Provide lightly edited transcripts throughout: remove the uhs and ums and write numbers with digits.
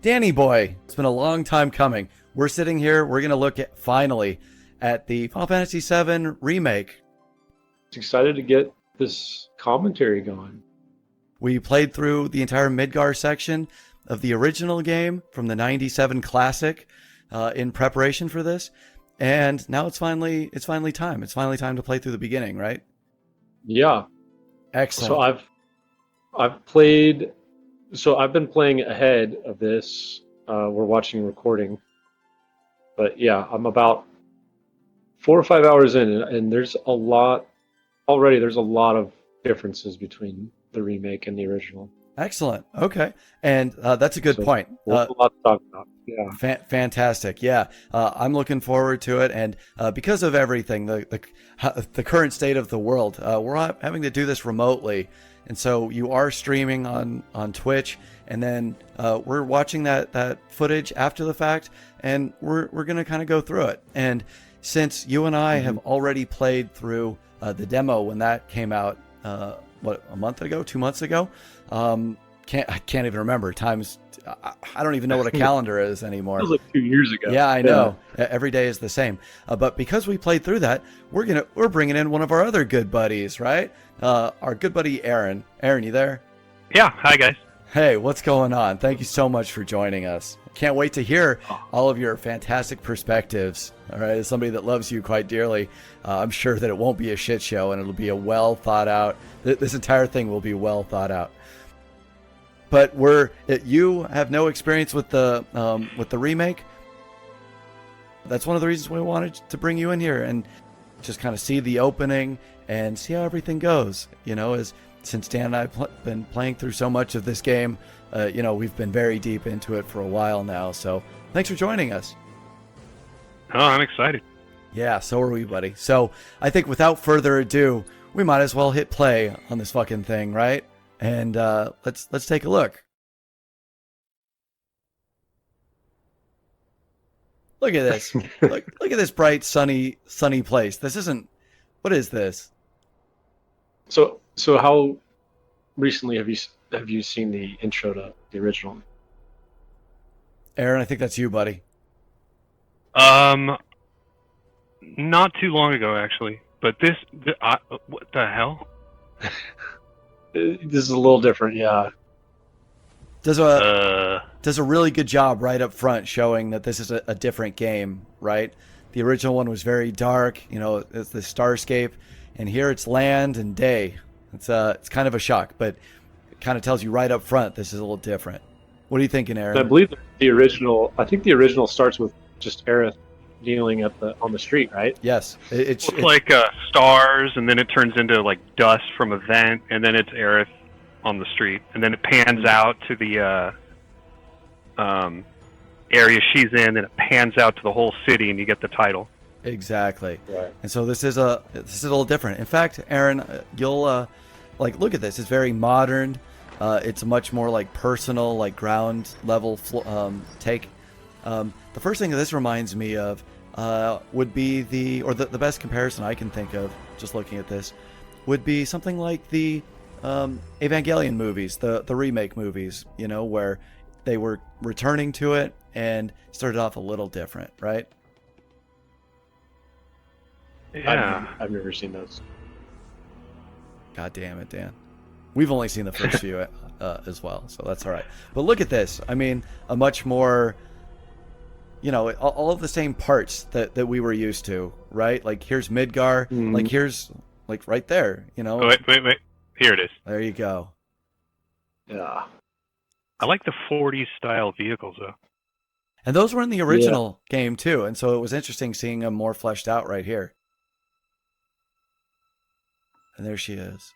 Danny boy, it's been a long time coming. We're sitting here, we're going to look at finally at the Final Fantasy VII Remake. Excited to get this commentary going. We played through the entire Midgar section of the original game from the 97 classic in preparation for this. And now it's finally time. It's finally time to play through the beginning, right? Yeah. Excellent. So I've been playing ahead of this. We're watching recording. But yeah, I'm about 4 or 5 hours in, and there's a lot of differences between the remake and the original. Excellent. Okay. And that's a good point. There's a lot to talk about. Yeah. Fantastic. Yeah. I'm looking forward to it. And because of everything, the current state of the world, we're having to do this remotely. And so you are streaming on Twitch, and then we're watching that footage after the fact, and we're going to kind of go through it. And since you and I have already played through the demo when that came out, a month ago, 2 months ago? I can't even remember. I don't even know what a calendar is anymore. It was like 2 years ago. Yeah, I know. Every day is the same. But because we played through that, we're bringing in one of our other good buddies, right? Our good buddy Aaron. Aaron, you there? Yeah. Hi, guys. Hey, what's going on? Thank you so much for joining us. Can't wait to hear all of your fantastic perspectives. All right, as somebody that loves you quite dearly, I'm sure that it won't be a shit show, and it'll be a well thought out. This entire thing will be well thought out. But you have no experience with the remake. That's one of the reasons we wanted to bring you in here and just kind of see the opening and see how everything goes. You know, since Dan and I have been playing through so much of this game, we've been very deep into it for a while now. So thanks for joining us. Oh, I'm excited. Yeah, so are we, buddy. So I think without further ado, we might as well hit play on this fucking thing, right? And let's take a look. Look at this. look at this bright, sunny place. This isn't. What is this? So how recently have you seen the intro to the original? Aaron, I think that's you, buddy. Not too long ago, actually. But what the hell? This is a little different, yeah. Does a really good job right up front showing that this is a different game, right? The original one was very dark, it's the starscape, and here it's land and day. It's kind of a shock, but it kind of tells you right up front this is a little different. What are you thinking, Aaron? I believe the original starts with just Aerith kneeling on the street, right? Yes. It's like stars, and then it turns into like dust from a vent, and then it's Aerith on the street, and then it pans out to the area she's in, and it pans out to the whole city, and you get the title. Exactly. Right. And so this is a little different. In fact, Aaron, you'll look at this. It's very modern. It's a much more like personal, like ground level take. The first thing that this reminds me of would be the best comparison I can think of, just looking at this, would be something like the Evangelion movies, the remake movies, where they were returning to it and started off a little different, right? Yeah. I've never seen those. God damn it, Dan. We've only seen the first few as well, so that's all right. But look at this. I mean, a much more, all of the same parts that we were used to, right? Like, here's Midgar. Mm-hmm. Like, here's, like, right there, Wait. Here it is. There you go. Yeah. I like the 40s style vehicles, though. And those were in the original game, too. And so it was interesting seeing them more fleshed out right here. And there she is.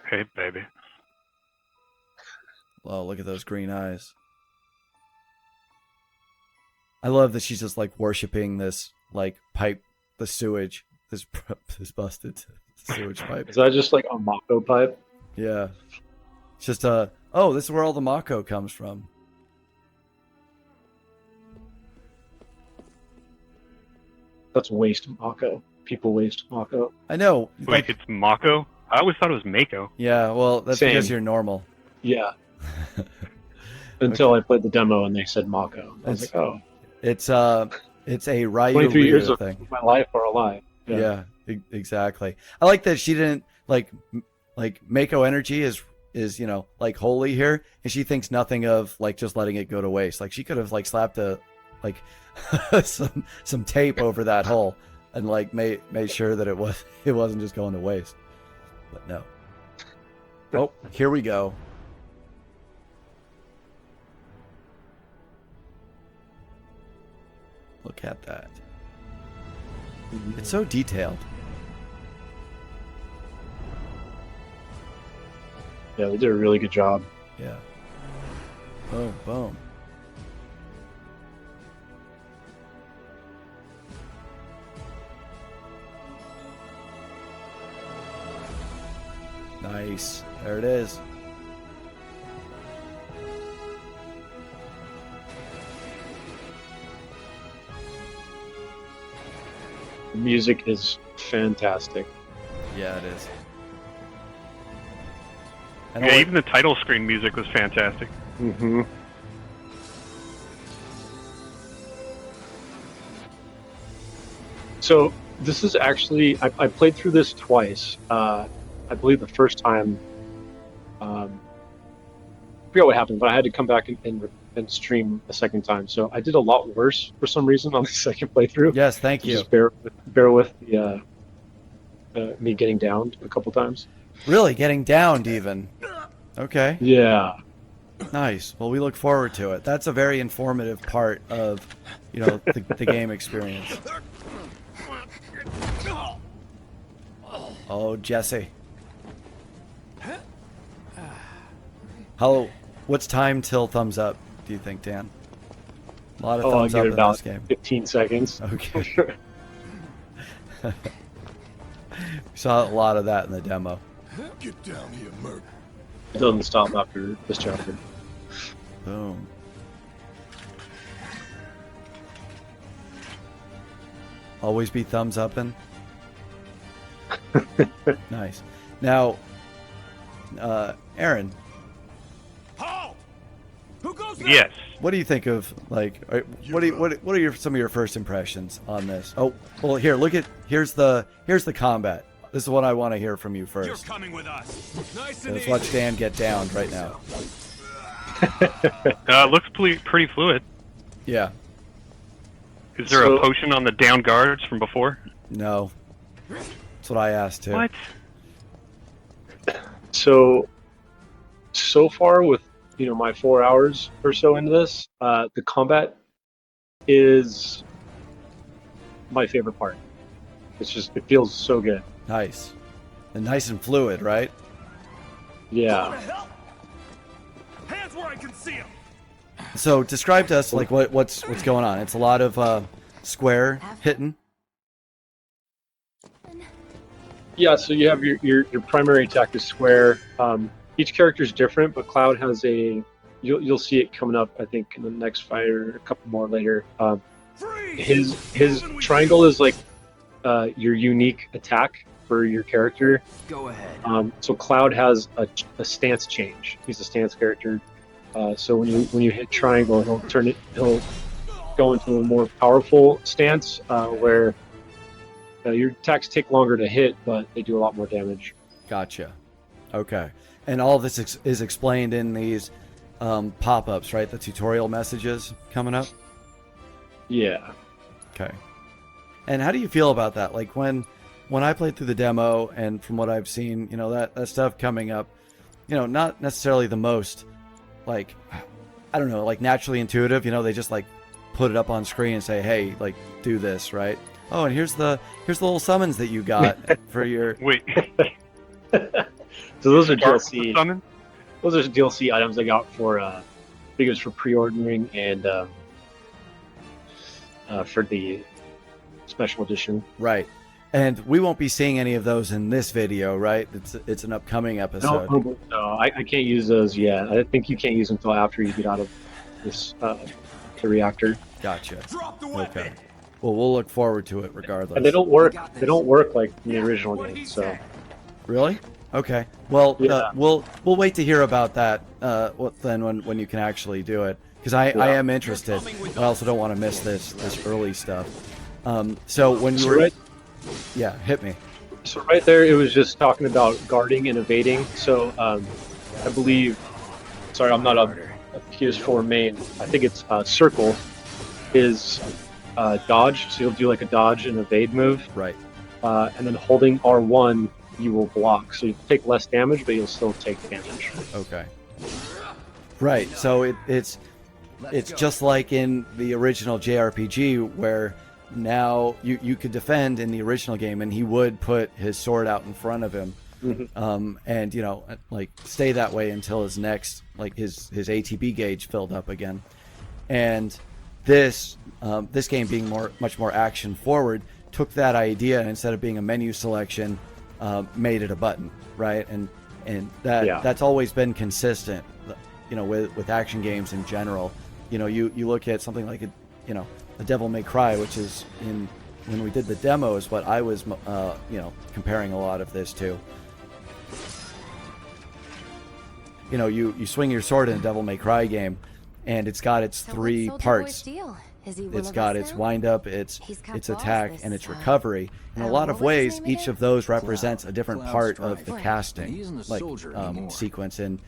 Hey, baby. Well, look at those green eyes. I love that she's just like worshiping this like pipe, the sewage, this busted sewage pipe. Is that just like a Mako pipe? Yeah. It's just this is where all the Mako comes from. That's waste Mako. People waste Mako. I know. Wait, it's Mako? I always thought it was Mako. Yeah, well, that's Same. because you're normal. Yeah. until I played the demo and they said Mako. I was like, oh, It's a 23 years Ryu of thing. my life are a lie. Yeah, exactly. I like that she didn't like Mako energy is like holy here, and she thinks nothing of like just letting it go to waste. Like she could have like slapped a like some tape over that hole and like made sure that it wasn't just going to waste. But no. Oh, here we go. Look at that. It's so detailed. Yeah, they did a really good job. Yeah. Boom, boom. Nice. There it is. The music is fantastic. Yeah, it is. And Yeah, even the title screen music was fantastic. Mm-hmm. So this is actually I played through this twice. I believe the first time, I forget what happened, but I had to come back and stream a second time. So I did a lot worse for some reason on the second playthrough. Yes, thank you. Just bear with the me getting downed a couple times. Really getting downed even. Okay. Yeah. Nice. Well, we look forward to it. That's a very informative part of, the game experience. Oh, Jesse. What's time till thumbs up, do you think, Dan? A lot of I'll thumbs give up it in about this game. 15 seconds. Okay. We saw a lot of that in the demo. Get down here, Merc. It doesn't stop after this chapter. Boom. Always be thumbs upping. Nice. Now, Aaron, Halt! Who goes there? Yes. what do you think of what are some of your first impressions on this? Oh, well, here's the combat. This is what I want to hear from you You're first. coming with us. Nice So and let's easy. watch Dan get downed right now. Looks pretty fluid. Yeah. Is there a potion on the down guards from before? No. That's what I asked too. What? So far with my 4 hours or so into this, the combat is my favorite part. It feels so good. Nice. And nice and fluid, right? Yeah. What the hell? Hands where I can see them. So describe to us like what's going on. It's a lot of square hitting. Yeah, so you have your primary attack is square. Each character is different, but Cloud has you'll see it coming up, I think, in the next fight or a couple more later. Freeze! His triangle is like your unique attack for your character. Go ahead. So Cloud has a stance change. He's a stance character. So when you hit triangle, he'll go into a more powerful stance where your attacks take longer to hit, but they do a lot more damage. Gotcha. Okay. And all of this is explained in these pop-ups, right? The tutorial messages coming up? Yeah. Okay. And how do you feel about that? Like when I played through the demo and from what I've seen, that stuff coming up, not necessarily the most, like, I don't know, like naturally intuitive, they just like put it up on screen and say, hey, like do this, right? Oh, and here's the little summons that you got for your... Wait. So those are DLC. Summon? Those are DLC items I got for I think it was for pre-ordering and for the special edition. Right. And we won't be seeing any of those in this video, right? It's an upcoming episode. No, I can't use those yet. I think you can't use them until after you get out of this the reactor. Gotcha. Drop the weapon. Okay. Well, we'll look forward to it regardless. And they don't work. They don't work like in the original game. So Really? Okay. Well, Yeah. we'll wait to hear about that. Then when you can actually do it, because I am interested. I also don't want to miss this early stuff. So when you So were, right, yeah, hit me. so right there, it was just talking about guarding and evading. So I believe, sorry, I'm not a PS4 main. I think it's circle is dodge. So you'll do like a dodge and evade move, Right. and then holding R1, you will block. So you take less damage, but you'll still take damage. Okay. Right. So it's just like in the original JRPG where now you could defend in the original game, and he would put his sword out in front of him, and like stay that way until his next his ATB gauge filled up again. And this game being much more action forward took that idea, and instead of being a menu selection, made it a button, right? And that's always been consistent, with action games in general. You look at something like a Devil May Cry, which is when we did the demo, is what I was comparing a lot of this to. You swing your sword in a Devil May Cry game, and it's got its three parts. It's got its wind up, its attack, and its recovery. In a lot of ways, each of those represents a different part of the casting, sequence in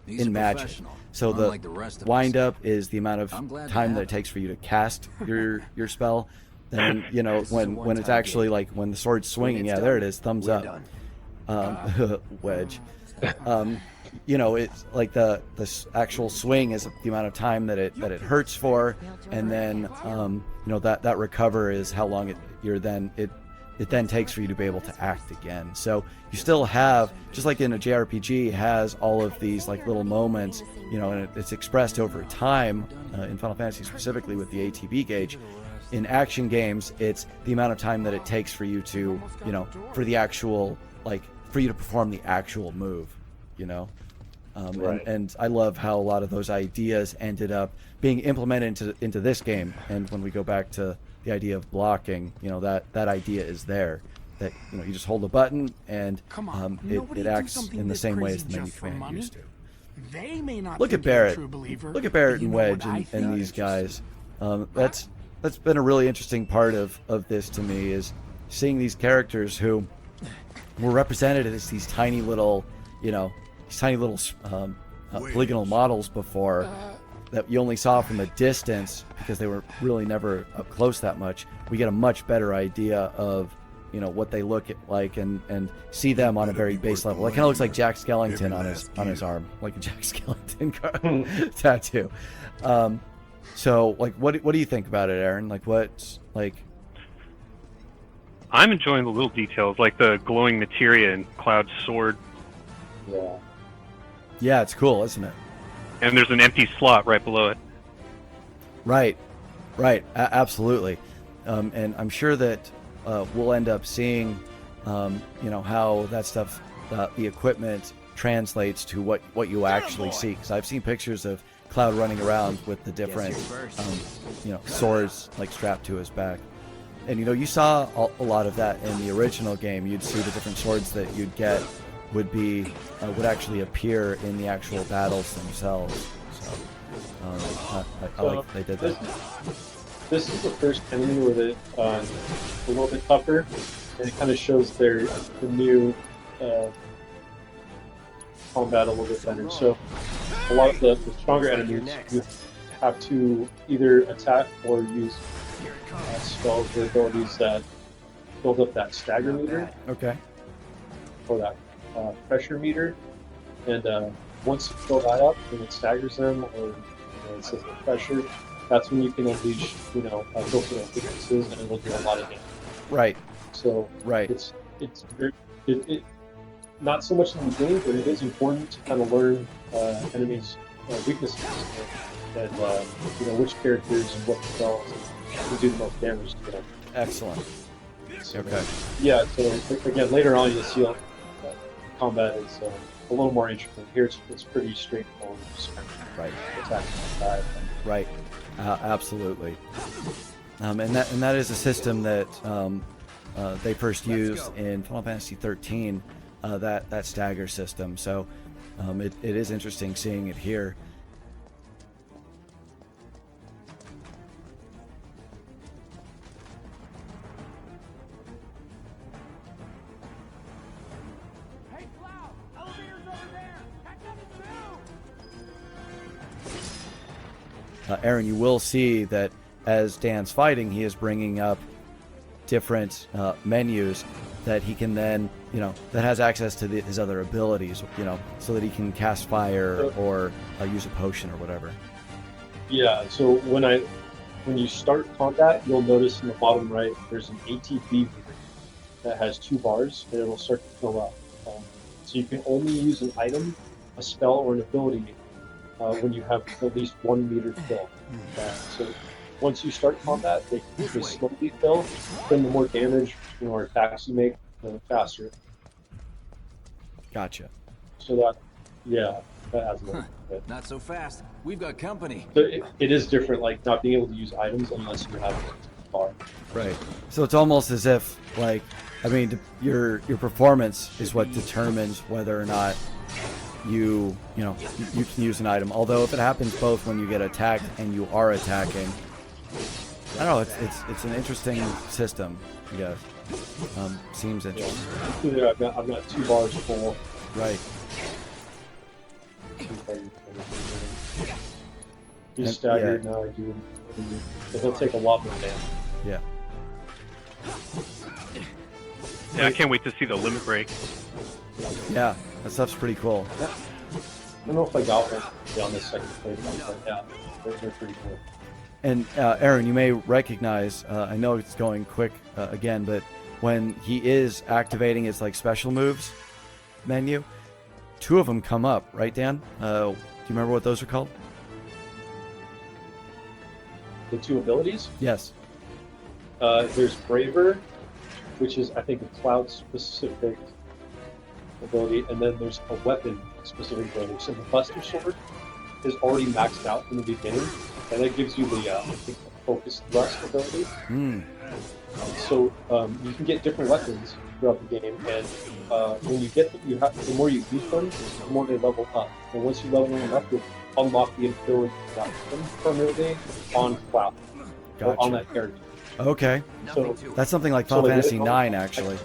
Magic. So the wind up is the amount of time that it takes for you to cast your spell. Then when it's actually when the sword's swinging, yeah, there it is, thumbs up, wedge. It's like the actual swing is the amount of time that it hurts for, and then that recover is how long it then takes for you to be able to act again. So you still have, just like in a JRPG, has all of these little moments, and it's expressed over time in Final Fantasy, specifically with the ATB gauge. In action games, it's the amount of time that it takes for you to for the actual for you to perform the actual move. Right. And I love how a lot of those ideas ended up being implemented into this game. And when we go back to the idea of blocking, that idea is there. That you just hold a button and it acts in the same way as the menu command used to. They may not Look at Barrett. Look at Barrett and Wedge and these guys. That's been a really interesting part of this to me, is seeing these characters who were represented as these tiny little polygonal models before, that you only saw from a distance because they were really never up close that much. We get a much better idea of what they look like and see them on a very base level. It kind of looks like Jack Skellington on his arm, like a Jack Skellington tattoo. So what do you think about it, Aaron? I'm enjoying the little details, like the glowing materia in Cloud's sword. Yeah. Yeah, it's cool, isn't it? And there's an empty slot right below it. Right. Absolutely. And I'm sure that we'll end up seeing, how that stuff, the equipment translates to what you actually see. Because I've seen pictures of Cloud running around with the different, swords strapped to his back. And you saw a lot of that in the original game. You'd see the different swords that you'd get would actually appear in the actual battles themselves. So I like they did that. This is the first enemy where it's a little bit tougher, and it kind of shows the new combat a little bit better. So a lot of the stronger enemies, you have to either attack or use spells or abilities that build up that stagger meter. Okay. Or that pressure meter, and once you fill that up and it staggers them, or it says the pressure, that's when you can unleash go for those weaknesses, and it will do a lot of damage. Right. So right. It's not so much in the game, but it is important to kind of learn enemies' weaknesses and which characters and what spells can do the most damage to them. Excellent. So, okay. Yeah. So again, later on you'll see combat is a little more interesting. Here it's pretty straightforward. Right. Attack and dive. Right. Absolutely. And that is a system that they first used in Final Fantasy 13. that stagger system. So it is interesting seeing it here. Hey, Cloud! Elevator's over there! Catch up too! Aaron, you will see that as Dan's fighting, he is bringing up different menus that he can then, that has access to his other abilities, so that he can cast fire or use a potion or whatever. Yeah, so when you start combat, you'll notice in the bottom right there's an ATB meter that has 2 bars, and it'll start to fill up. So you can only use an item, a spell, or an ability when you have at least 1 meter fill. So once you start combat, they slowly fill, then the more damage or attacks you make, the faster. Gotcha. So that adds a little bit. Not so fast. We've got company. So it is different, like not being able to use items unless you have a bar. Right. So it's almost as if, your performance is what determines whether or not you can use an item. Although if it happens both when you get attacked and you are attacking, I don't know. It's an interesting system, I guess. Seems interesting. Yeah, I've got 2 bars full. Right. He's staggered now. I do. He'll take a lot more damage. Yeah. Yeah, I can't wait to see the limit break. Yeah, that stuff's pretty cool. I don't know if I got one on this second playthrough, but yeah, they're pretty cool. And Aaron, you may recognize, I know it's going quick again, but when he is activating his special moves menu, 2 of them come up, right, Dan? Do you remember what those are called? The 2 abilities? Yes. There's Braver, which is I think a cloud specific ability, and then there's a weapon specific ability. So the Buster Sword is already maxed out from the beginning, and that gives you the focus thrust ability. So you can get different weapons throughout the game, and when you get them, the more you use them, the more they level up. And once you level them up, you'll unlock the ability to use them permanently on Cloud or on that character. Okay. So That's something like Final Fantasy IX, actually.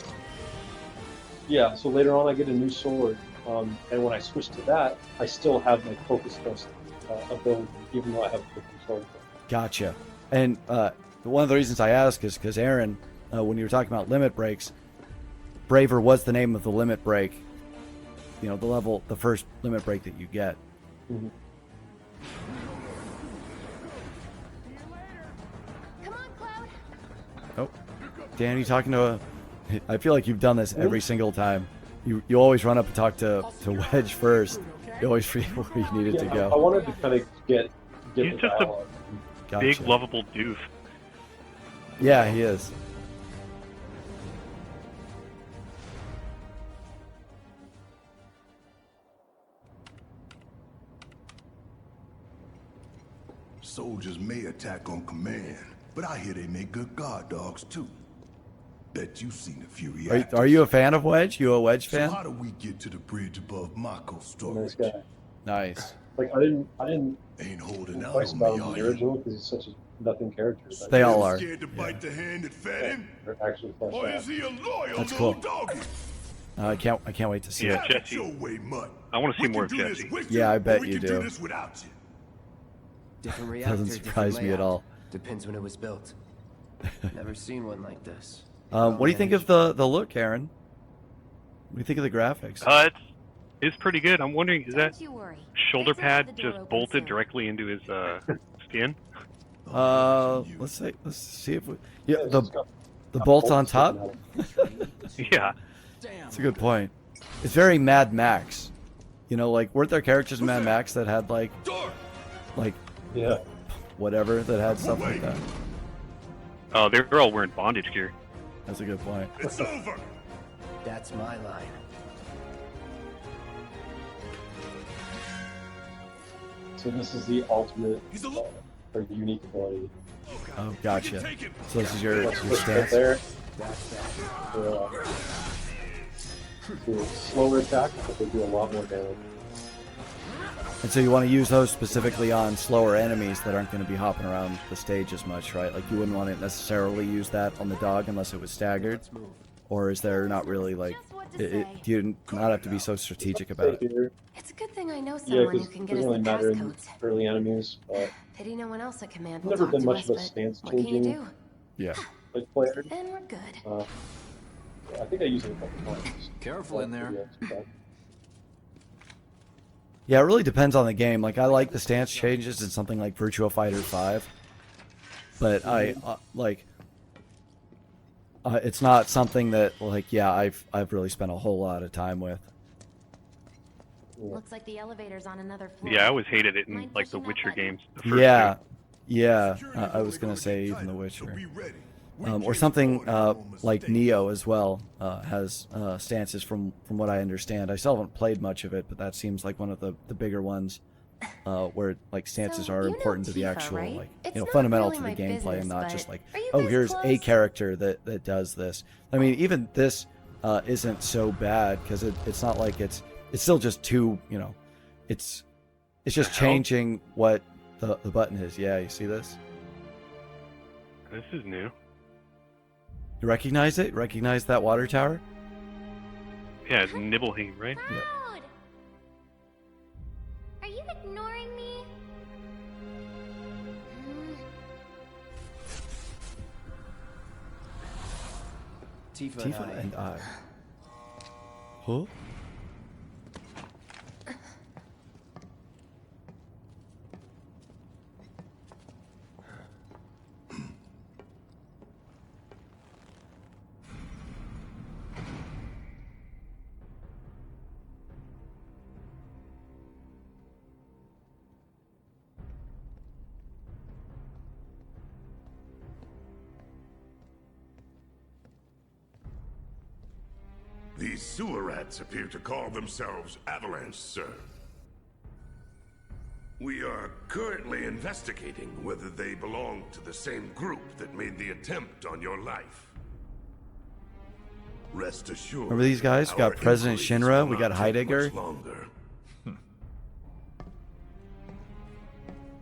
yeah, so later on I get a new sword, and when I switch to that, I still have my focus thrust ability, even though I have a different sword. Gotcha. And one of the reasons I ask is because Aaron, when you were talking about limit breaks, Braver was the name of the limit break. The first limit break that you get. Mm-hmm. Come on, Cloud. Oh, Dan, you talking to I feel like you've done this every single time. You always run up and talk to Wedge first. You always forget where you needed to I go. wanted to kind of get He's the just dialogue. Gotcha. Big, lovable doof. Yeah, he is. Soldiers may attack on command, but I hear they make good guard dogs too. Bet you've seen a few reactors. Are you a fan of Wedge? You a Wedge So fan? how do we get to the bridge above Mako Nice storage? guy. Nice. Like I didn't Ain't holding out twice on about me, him in are the you? original because he's such a nothing character. But They all are. Scared to bite the hand that fed him? they're actually fleshed Or out. is he a loyal That's little cool. doggy? I can't wait to see Yeah, it. Have it Jesse. your way, Mutt. I want to see We more can of do this Jesse. with Yeah, I or bet we you can do. do this without you. Different Doesn't reactor, surprise different me at layout. all. Depends when it was built. Never seen one like this. What do you think of the look, Aaron? What do you think of the graphics? It's pretty good. I'm wondering, is that Don't you worry. shoulder Fix it, have pad the door just open bolted soon. directly into his skin? Let's see if we. Yeah, It's the just got bolts on bolts top. sticking out. Yeah. That's a good point. It's very Mad Max. Weren't there characters in Mad Max that had like Yeah. whatever that had stuff like that? Oh, they're all wearing bondage gear. That's a good point. It's over. That's my line. So this is the ultimate He's a lo- or unique ability. Oh, gotcha. Take him. So this is your Let's put that stance. there. That's that. to slower attack, but they do a lot more damage. And so you want to use those specifically on slower enemies that aren't going to be hopping around the stage as much, right? Like you wouldn't want to necessarily use that on the dog unless it was staggered. Or is there not really like, do you not have to be so strategic about it? It's a good thing I know Yeah, someone because who it can get doesn't us really the matter in passcodes. early enemies, but Pity no one else at command I've will never talk been to much us, of a but stance what can you changing do? Yeah. like player. And we're good. I think I used it a couple times. Careful in there. Yeah, it really depends on the game. Like, I like the stance changes in something like Virtua Fighter 5. But it's not something that, like, yeah, I've really spent a whole lot of time with. Looks like the elevator's on another floor. Yeah, I always hated it in Mind like the pushing that Witcher button? games. The first Yeah, two. yeah. I was going to say even The Witcher. Or something like Neo as well has stances from what I understand. I still haven't played much of it, but that seems like one of the bigger ones where like stances So, are you know important to the Tifa, actual right? like It's you know not fundamental really to the my gameplay business, and not but just like, are you oh, guys here's a close? character that does this. I mean, even this isn't so bad because it's not like it's still just two, you know, it's just changing what the button is. Yeah, you see this? This is new. You recognize it? Recognize that water tower? Yeah, it's Nibelheim, right? Cloud! Are you ignoring me? Tifa and I. Huh? These sewer rats appear to call themselves Avalanche, sir. We are currently investigating whether they belong to the same group that made the attempt on your life. Rest assured. Remember these guys? We got our President inquiries Shinra, will we got not take Heidegger. much longer.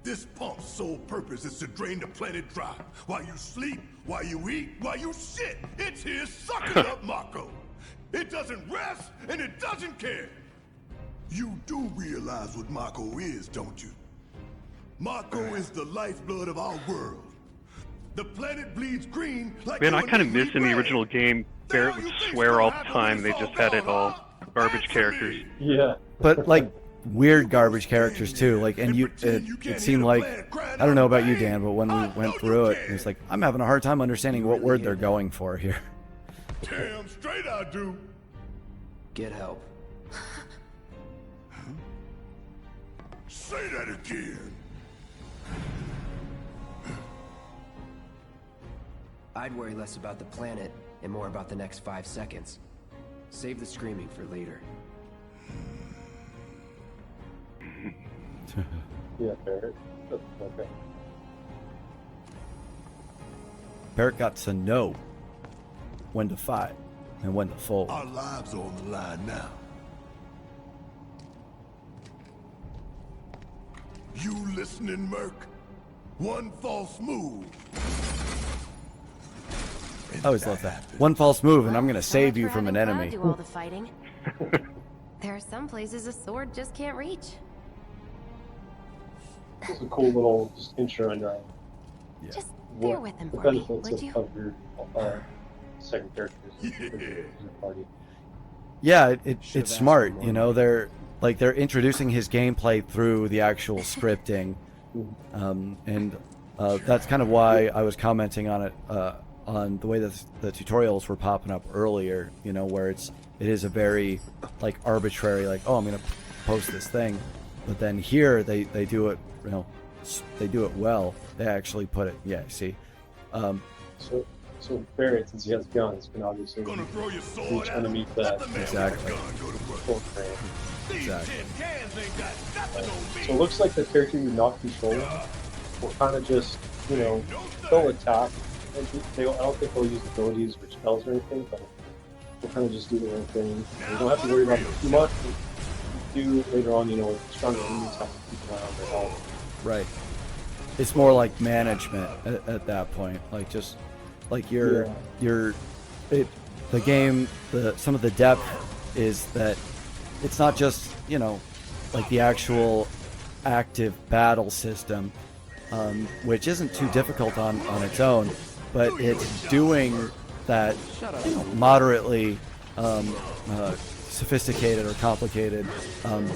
This pump's sole purpose is to drain the planet dry. While you sleep, while you eat, while you shit, it's here sucking up Mako. It doesn't rest, and it doesn't care. You do realize what Mako is, don't you? Mako is the lifeblood of our world. The planet bleeds green like Man, you I kind of and miss in the red. original game. Barrett would swear all the time. They just had it all garbage characters. Yeah. But like weird garbage characters too. Like, and it seemed like, I don't know about you, Dan, but when we went through it, it's like I'm having a hard time understanding what word they're going for here. Damn straight I do. Get help. Say that again. I'd worry less about the planet and more about the next 5 seconds. Save the screaming for later. Yeah, Barrett. Okay. Barrett got to know when to fight and when to fold. Our lives are on the line now. You listening, Merc? One false move. I always love that. One false move and I'm gonna save you from an enemy. Do all the fighting. There are some places a sword just can't reach. This is a cool little just intro and Just bear with him the for me, benefits would you? of your second characters. Yeah. Party. Yeah, Should've it's asked smart. for You more. know, they're introducing his gameplay through the actual scripting, and that's kind of why I was commenting on it on the way that the tutorials were popping up earlier. You know, where it is a very like arbitrary, like, oh, I'm gonna post this thing, but then here they do it. You know, they do it well. They actually put it. Yeah, see. So Barrett, since he has guns, can obviously Gonna throw your sword reach at him. enemies Let that the man Exactly. with the gun go to work. full frame. These Exactly. tin cans ain't got nothing on me. So it looks like the character you're not controlling will kind of just, you know, they'll attack. And I don't think they'll use abilities or spells or anything, but We'll kind of just do the right thing. You don't have to worry about it too much. Do later on, stronger enemies have to keep an eye on their health. Right. It's more like management at that point. Like just like the game. Some of the depth is that it's not just like the actual active battle system, which isn't too difficult on its own, but it's doing that moderately sophisticated or complicated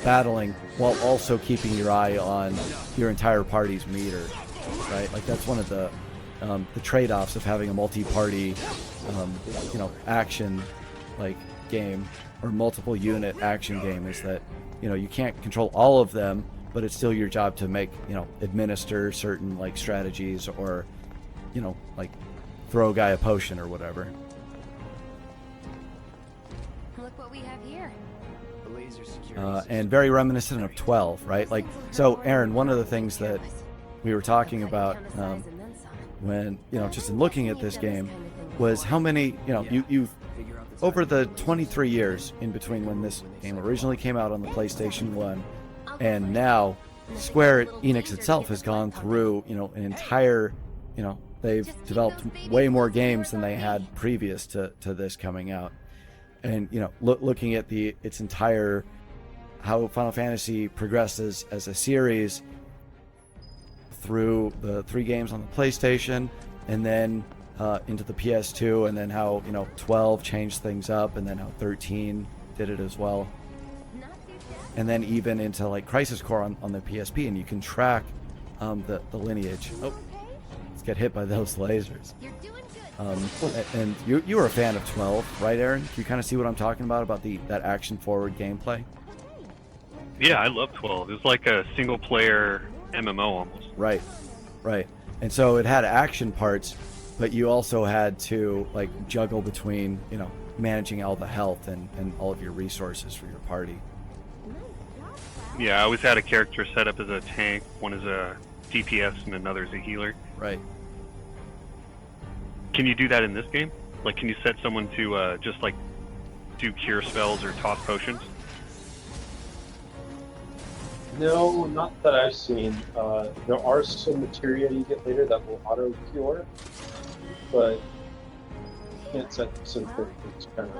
battling while also keeping your eye on your entire party's meter, right? Like that's one of the trade-offs of having a multi-party action like game or multiple unit action game is that you can't control all of them, but it's still your job to make administer certain like strategies or like throw a guy a potion or whatever. Look what we have here. The laser security And very reminiscent of 12, right? Like, so Aaron, one of the things that we were talking about when, just in looking at this game was how many, you've, over the 23 years in between when this game originally came out on the PlayStation 1 and now, Square Enix itself has gone through, an entire, they've developed way more games than they had previous to this coming out. And, looking at its entire, how Final Fantasy progresses as a series through the 3 games on the PlayStation and then into the PS2, and then how 12 changed things up, and then how 13 did it as well, and then even into like Crisis Core on the PSP, and you can track the lineage. Oh, let's get hit by those lasers. And you were a fan of 12, right, Aaron? You kind of see what I'm talking about that action forward gameplay. Yeah, I love 12. It was like a single player MMO almost. Right. And so it had action parts, but you also had to like juggle between, managing all the health and all of your resources for your party. Yeah, I always had a character set up as a tank, one as a DPS, and another as a healer. Right. Can you do that in this game? Like, can you set someone to just like do cure spells or toss potions? No, not that I've seen. There are some materia you get later that will auto cure, but you can't set some things kind of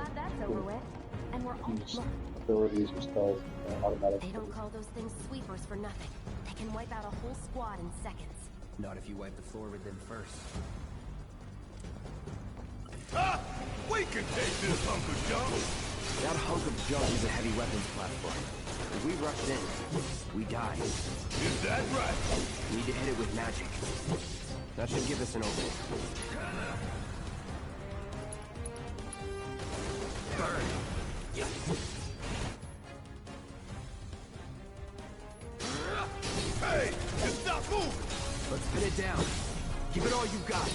use abilities or spells automatically. They don't call those things sweepers for nothing. They can wipe out a whole squad in seconds. Not if you wipe the floor with them first. We can take this hunk of junk. That hunk of junk is a heavy weapons platform. If we rushed in, we die. Is that right? We need to hit it with magic. That should give us an opening. Burn. Hey, just stop moving. Let's pin it down. Give it all you got.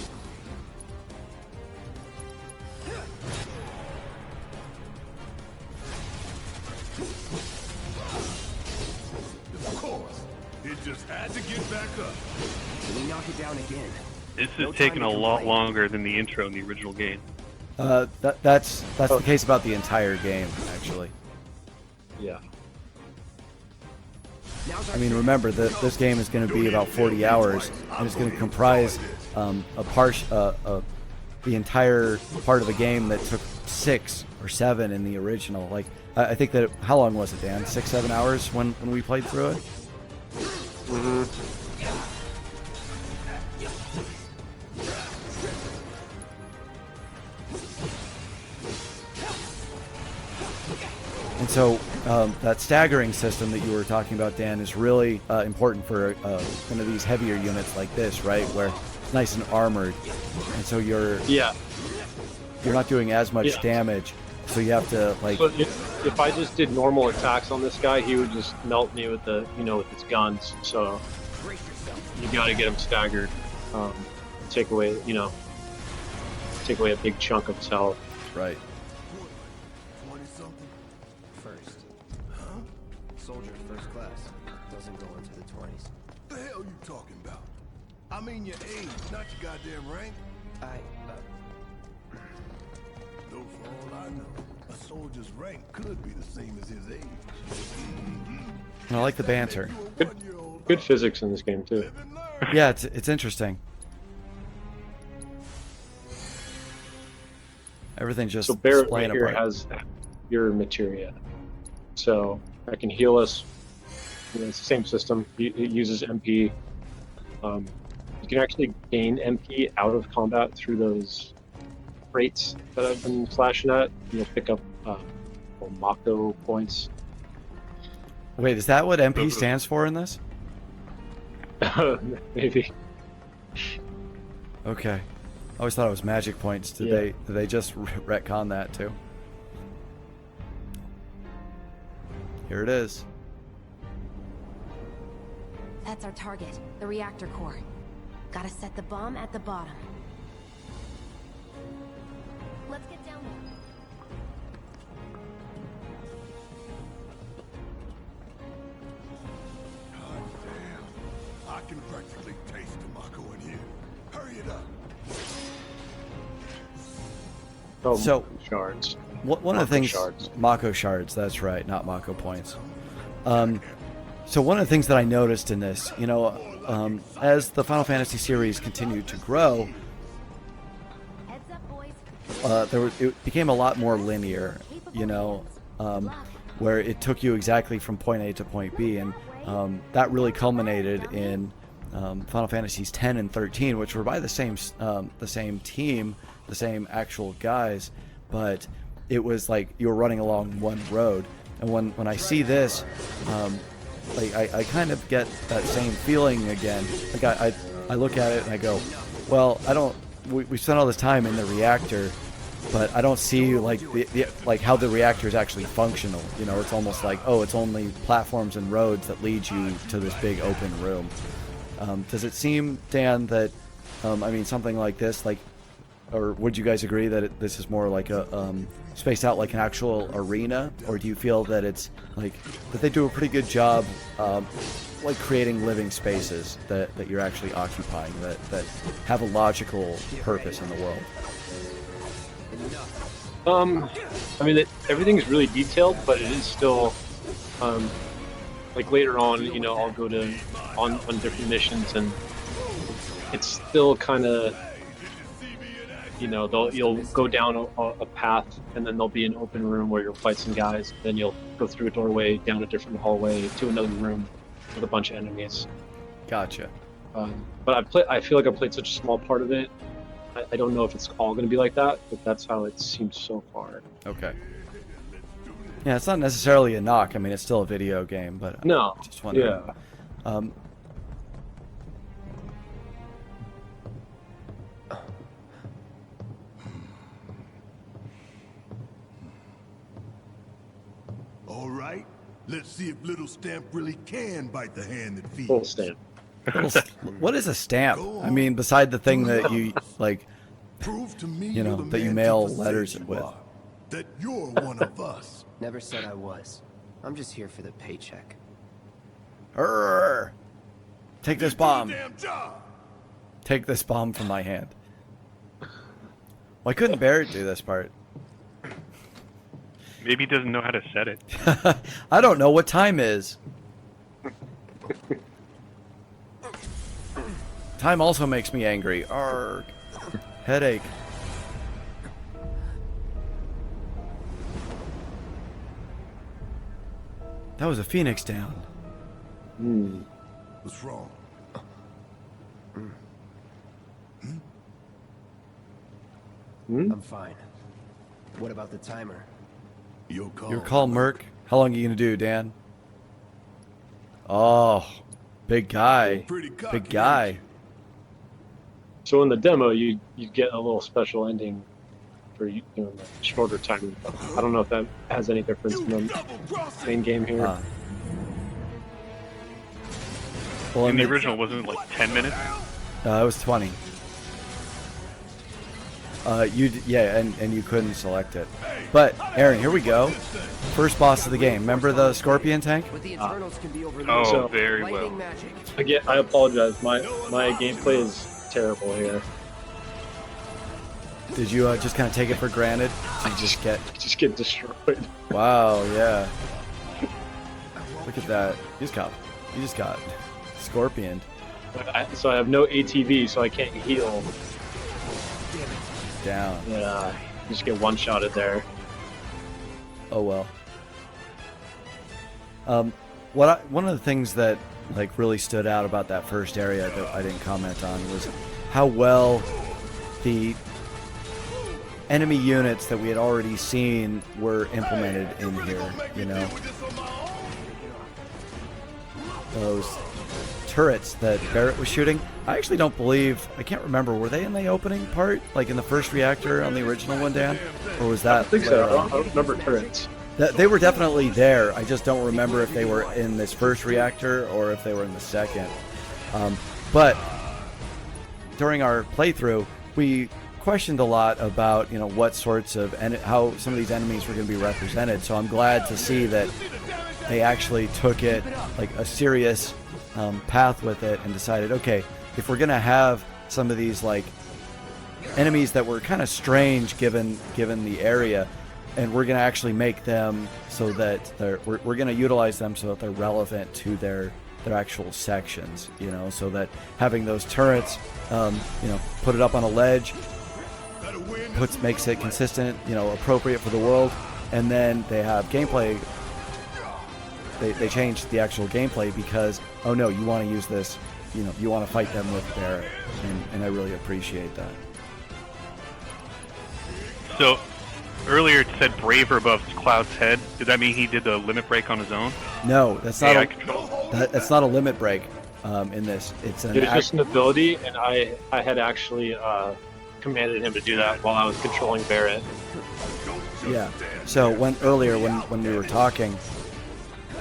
Of course. It just had to get back up. Can we knock it down again? This is taking a lot longer than the intro in the original game. That's the case about the entire game, actually. Yeah. I mean, remember that this game is going to be about 40 hours, and it's going to comprise the entire part of the game that took 6 or 7 in the original. Like, I think that how long was it, Dan? 6-7 hours when we played through it. And so that staggering system that you were talking about, Dan, is really important for one of these heavier units like this, right? Where it's nice and armored, and so you're not doing as much damage. So you have to like. But if I just did normal attacks on this guy, he would just melt me with with his guns. So you got to get him staggered. Take away a big chunk of his health. Right. 20-something? First. Huh? Soldier first class. Doesn't go into the 20s. The hell you talking about? I mean your age, not your goddamn rank. So for all I know, a soldier's rank could be the same as his age. I like the banter. Good physics in this game too. Yeah, it's interesting. Everything's just So Barrett playing right here apart. has your materia, so I can heal us. You know, it's the same system. It uses MP. You can actually gain MP out of combat through those crates that I've been flashing at. You'll pick up Mako points. Wait, is that what MP stands for in this? Maybe. Okay. I always thought it was magic points. Did they just retcon that too? Here it is. That's our target, the reactor core. Gotta set the bomb at the bottom. Let's get down there. God damn. I can practically taste the Mako in here. Hurry it up. Oh, So- shards. One of the Mako things, shards. Mako shards, that's right, not Mako points. So one of the things that I noticed in this, you know, as the Final Fantasy series continued to grow, Heads up, boys. it became a lot more linear, you know, where it took you exactly from point A to point B, and that really culminated in Final Fantasies 10 and 13, which were by the same team, the same actual guys, but it was like you were running along one road. And when I see this, I kind of get that same feeling again. Like I look at it and I go, well, we spent all this time in the reactor, but I don't see like like how the reactor is actually functional. You know, it's almost like, oh, it's only platforms and roads that lead you to this big open room. Does it seem, Dan, that I mean, something like this, like, or would you guys agree that this is more like a spaced out like an actual arena, or do you feel that it's like that they do a pretty good job like creating living spaces that you're actually occupying, that have a logical purpose in the world? I mean, everything is really detailed, but it is still, like later on, you know, I'll go to on different missions, and it's still kind of, you know, you'll go down a path, and then there'll be an open room where you'll fight some guys. Then you'll go through a doorway, down a different hallway to another room with a bunch of enemies. Gotcha. But I feel like I played such a small part of it. I don't know if it's all going to be like that, but that's how it seems so far. Okay. Yeah, it's not necessarily a knock. I mean, it's still a video game, but No. I just wondering. Yeah. All right, let's see if Little Stamp really can bite the hand that feeds. Full stand. What is a stamp? I mean, beside the thing that you like, Prove to me you know, you're the that you man mail people say letters you with. are, that you're one of us. Never said I was. I'm just here for the paycheck. Take this bomb. Damn job. Take this bomb from my hand. Why couldn't Barrett do this part? Maybe he doesn't know how to set it. I don't know what time is. Time also makes me angry. Arrgh. Headache. That was a phoenix down. What's wrong? I'm fine. What about the timer? Your call. Your call, Merc. How long are you gonna do, Dan? Oh, big guy. Pretty cocky, Big guy. ain't you? So in the demo, you get a little special ending for the shorter time. I don't know if that has any difference in the main game here. Well, In the original, wasn't it like 10 minutes? it was 20. And you couldn't select it. But Aaron, here we go. First boss of the game. Remember the scorpion tank? But the internals can be overlooked. Oh, So- very well. Lightning magic. Again, I apologize. My gameplay is terrible here. Did you just kind of take it for granted? To Just get destroyed. Wow, yeah. Look at that. You just got scorpioned. So I have no ATB, so I can't heal. Down. Yeah, just get one-shotted there. Oh well. One of the things that like really stood out about that first area that I didn't comment on was how well the enemy units that we had already seen were implemented in here. You know, those turrets that Barrett was shooting. I actually don't believe, I can't remember, were they in the opening part, like in the first reactor on the original one, Dan, or was that? I think so. I don't remember turrets. They were definitely there. I just don't remember if they were in this first reactor or if they were in the second. But during our playthrough, we questioned a lot about, you know, what sorts of and how some of these enemies were going to be represented. So I'm glad to see that they actually took it like a serious path with it and decided, okay, if we're going to have some of these like enemies that were kind of strange given the area, and we're going to actually make them so that we're going to utilize them so that they're relevant to their actual sections, you know, so that having those turrets, you know, put it up on a ledge, makes it consistent, you know, appropriate for the world, and then they have gameplay. They changed the actual gameplay because, oh no, you want to use this, you know, you want to fight them with Barrett, and I really appreciate that. So, earlier it said Braver above Cloud's head. Did that mean he did the limit break on his own? No, that's not. AI control. That's not a limit break in this. It's an. It was just an ability, and I had actually commanded him to do that while I was controlling Barrett. Yeah. So when we were talking,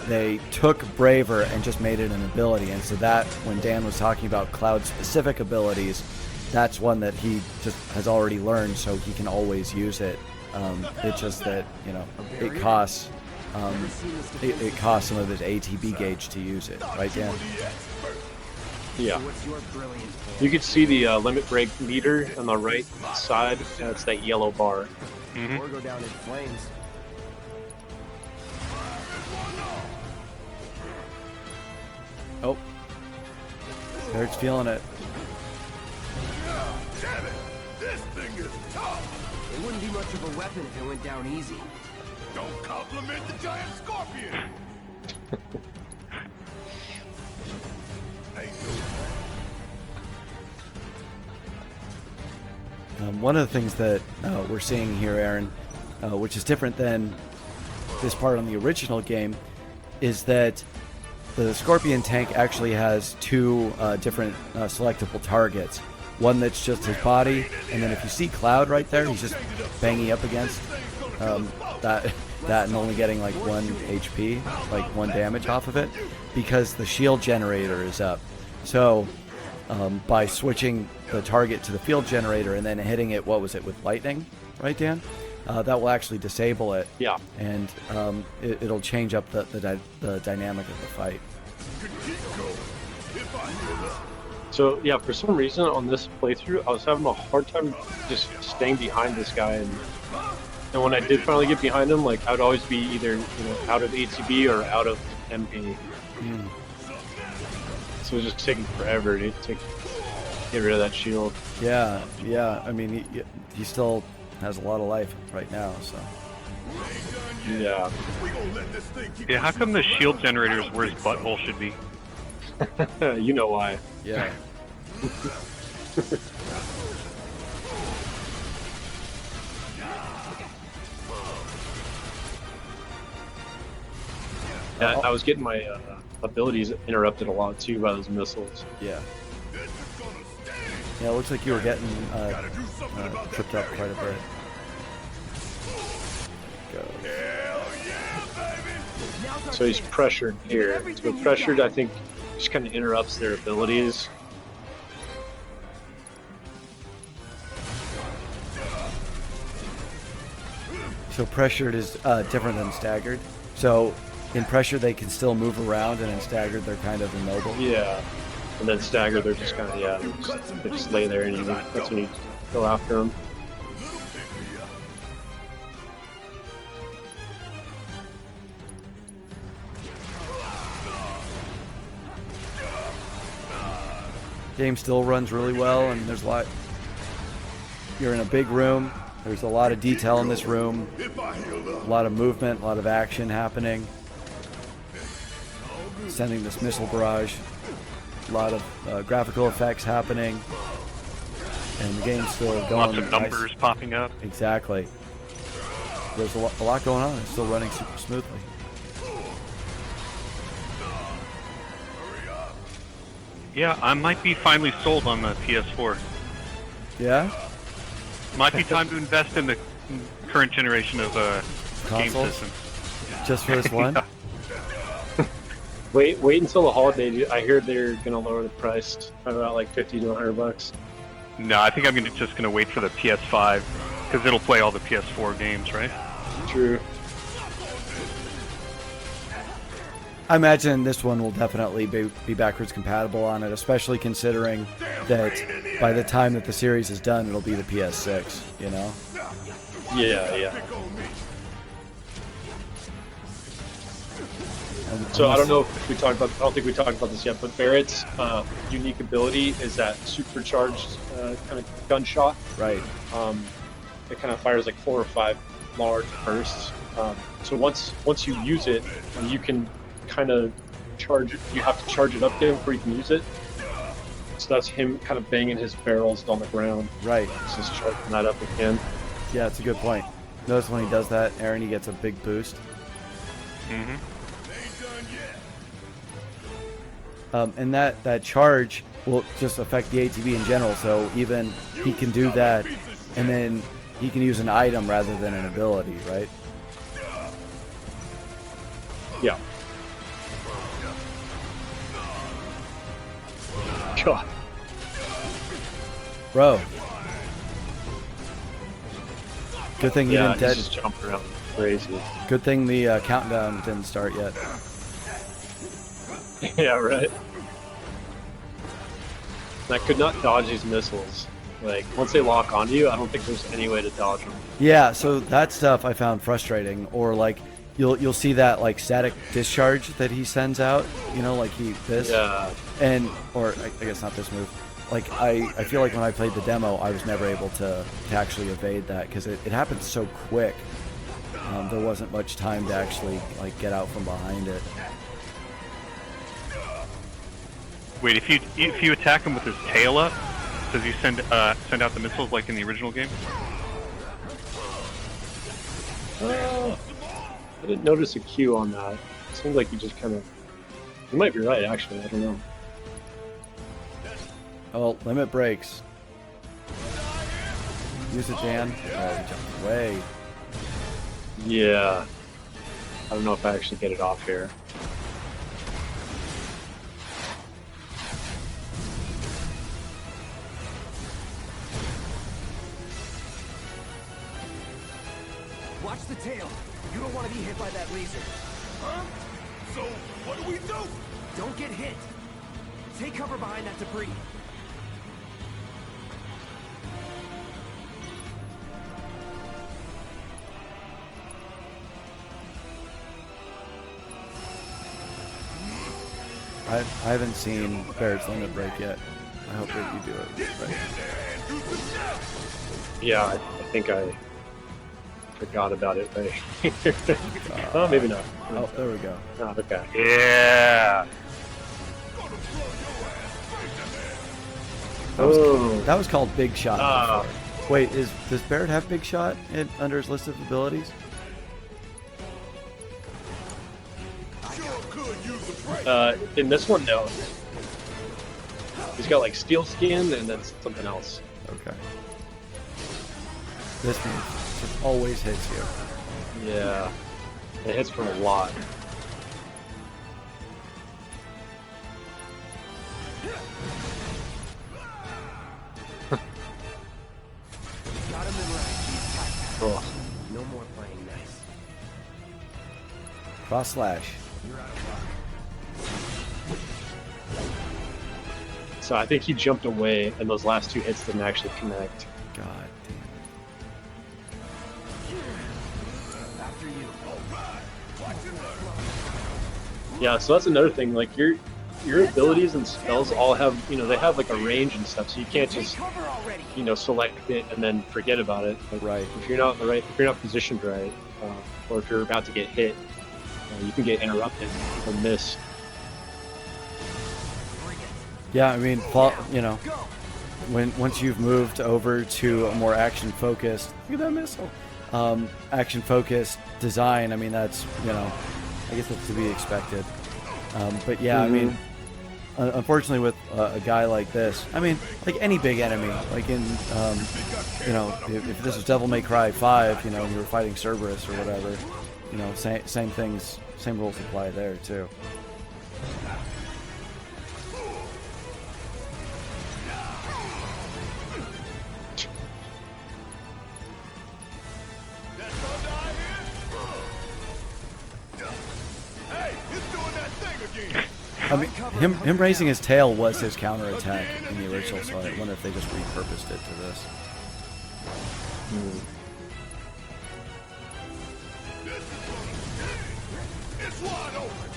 they took Braver and just made it an ability, and so that when Dan was talking about Cloud's specific abilities, that's one that he just has already learned, so he can always use it. It's just that, you know, it costs it costs some of his ATB gauge to use it, right, Dan? Yeah. You can see the limit break meter on the right side. That's that yellow bar. Mm-hmm. Or go down in flames. Oh, Barrett's feeling it. Damn it! This thing is tough! It wouldn't be much of a weapon if it went down easy. Don't compliment the giant scorpion! Ain't no One of the things that we're seeing here, Aaron, which is different than this part on the original game, is that the Scorpion tank actually has two different selectable targets. One that's just his body, and then if you see Cloud right there, he's just banging up against that and only getting like 1 HP, like 1 damage off of it, because the shield generator is up. So by switching the target to the field generator and then hitting it, what was it, with lightning, right, Dan? That will actually disable it. Yeah. And it'll change up the dynamic of the fight. So yeah, for some reason on this playthrough, I was having a hard time just staying behind this guy, and when I did finally get behind him, like I would always be either, you know, out of ATB or out of MP. So it was just taking forever to get rid of that shield. Yeah. I mean, he still has a lot of life right now, so. Yeah. Yeah, how come the shield generator is where his butthole should be? You know why. Yeah. Yeah, I was getting my abilities interrupted a lot too by those missiles. Yeah. Yeah, it looks like you were getting tripped up quite a bit. Go. So he's pressured here. So pressured, I think, just kind of interrupts their abilities. So pressured is different than staggered. So in pressure they can still move around, and in staggered they're kind of immobile. Yeah. And then stagger, they're just kind of, they just lay there, and that's when you go after them. Game still runs really well, and there's a lot. You're in a big room. There's a lot of detail in this room. A lot of movement, a lot of action happening. Sending this missile barrage. A lot of graphical effects happening. And the game's still going. Lots of numbers popping up. Exactly. There's a lot going on. It's still running super smoothly. Yeah, I might be finally sold on the PS4. Yeah? Might be time to invest in the current generation of game Consoles? systems. Just for this one? Yeah. Wait until the holiday. I hear they're gonna lower the price by about like $50 to $100. No, I think I'm just gonna wait for the PS5 because it'll play all the PS4 games, right? True. I imagine this one will definitely be backwards compatible on it, especially considering that by the time that the series is done, it'll be the PS6, you know? Yeah. So I don't know if we talked about. I don't think we talked about this yet. But Barrett's unique ability is that supercharged kind of gunshot. Right. It kind of fires like 4 or 5 large bursts. So once you use it, you can kind of charge it. You have to charge it up again before you can use it. So that's him kind of banging his barrels on the ground. Right. Just charging that up again. Yeah, that's a good point. Notice when he does that, Aaron, he gets a big boost. Mm-hmm. And that charge will just affect the ATB in general, so even he can do that, and then he can use an item rather than an ability, right? Yeah. God. Bro. Good thing you didn't he's just jumping around crazy. Good thing the countdown didn't start yet. Yeah, right. I could not dodge these missiles. Like, once they lock onto you, I don't think there's any way to dodge them. Yeah, so that stuff I found frustrating. Or like, you'll see that like static discharge that he sends out. You know, like this. Yeah. And or I guess not this move. Like I feel like when I played the demo, I was never able to actually evade that because it happened so quick. There wasn't much time to actually like get out from behind it. Wait, if you attack him with his tail up, does he send out the missiles like in the original game? I didn't notice a Q on that. It seems like you just kind of. You might be right, actually. I don't know. Oh, limit breaks. Use it, Dan. Oh, he jumped away. Yeah. I don't know if I actually get it off here. Watch the tail. You don't want to be hit by that laser. Huh? So, what do we do? Don't get hit. Take cover behind that debris. I haven't seen Barrett's limit break yet. I hope that you do it right. Yeah, I think I forgot about it. Oh, maybe not. Oh, there we go. Oh, okay. Yeah. That was called Big Shot. Ah. before. Wait, does Barrett have Big Shot under his list of abilities? In this one, no. He's got like steel skin and then something else. Okay. This one just always hits you. Yeah. It hits from a lot. Gotta memorize these tactics. Oh. No more playing nice. Cross slash. You're out of luck. So I think he jumped away, and those last 2 hits didn't actually connect. God damn After you. Yeah, so that's another thing. Like, you're your abilities and spells all have, they have like a range and stuff, so you can't Take just, cover already. select it and then forget about it. Like, Right. If you're not if you're not positioned right, or if you're about to get hit, you can get interrupted or miss. Yeah, I mean, once you've moved over to a more action-focused, look at that missile, action-focused design, I mean, that's, I guess that's to be expected. But yeah, I mean, unfortunately with a guy like this, I mean, like any big enemy, like in, if this was Devil May Cry 5, you were fighting Cerberus or whatever, same things, same rules apply there too. That thunder I hear? Hey, it's doing that thing again. I mean, him raising his tail was his counterattack in the original, so I wonder if they just repurposed it to this. This is gonna it's wide open.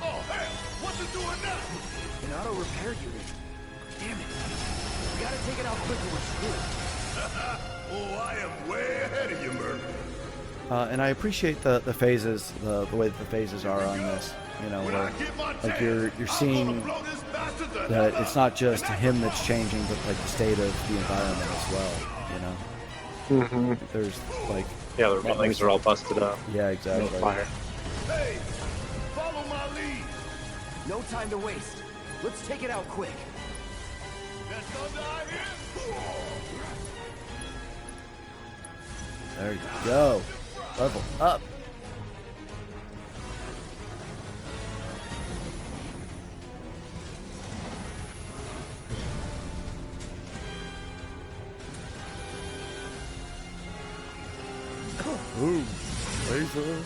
Oh hell, what's it doing now? An auto repair unit. Damn it. We gotta take it out quick or we're screwed. Oh, I am way ahead of you, Murder. And I appreciate the phases, the way that the phases are on this. When I Where, get my like tan, you're I'm gonna seeing blow this bastard the that hell it's up. not just him that's changing, but like the state of the environment as well. There's like, Yeah, the railings are all busted up. yeah, No exactly. fire. Hey, follow my lead. No time to waste. Let's take it out quick. That thunder I hear? There you go. Level up. Ooh, laser.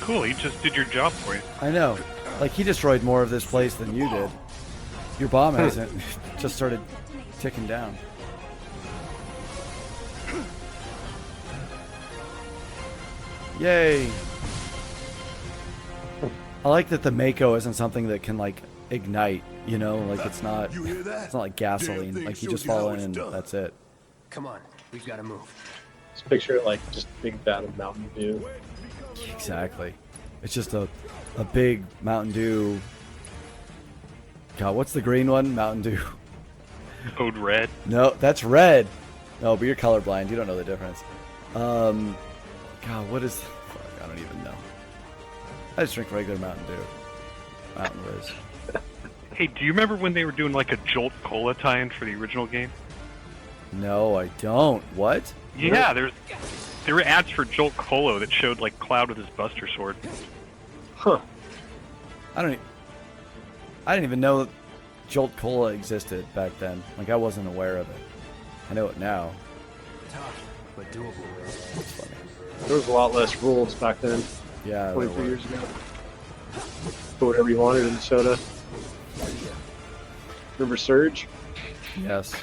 Cool, he just did your job for you. I know. Like, he destroyed more of this place than you did. Your bomb hasn't just started ticking down. Yay! I like that the Mako isn't something that can, like, ignite, like it's not You hear that? it's not like Damn gasoline. thing Like, you shows just you how fall in it's and done. that's it. Come on, we've gotta move. Just picture it like just a big vat of Mountain Dew. Exactly. It's just a big Mountain Dew. God, what's the green one? Mountain Dew. Code red. No, that's red. No, but you're colorblind. You don't know the difference. God, what is... Fuck, I don't even know. I just drink regular Mountain Dew. Mountain Riz. Hey, do you remember when they were doing like a Jolt Cola tie-in for the original game? No, I don't. What? Yeah, there were ads for Jolt Cola that showed like Cloud with his Buster Sword. Huh. I didn't even know Jolt Cola existed back then. Like, I wasn't aware of it. I know it now. Tough, but doable. It's funny. There was a lot less rules back then, Yeah, there 23 were. years ago. Put whatever you wanted in the soda. Remember Surge? Yes.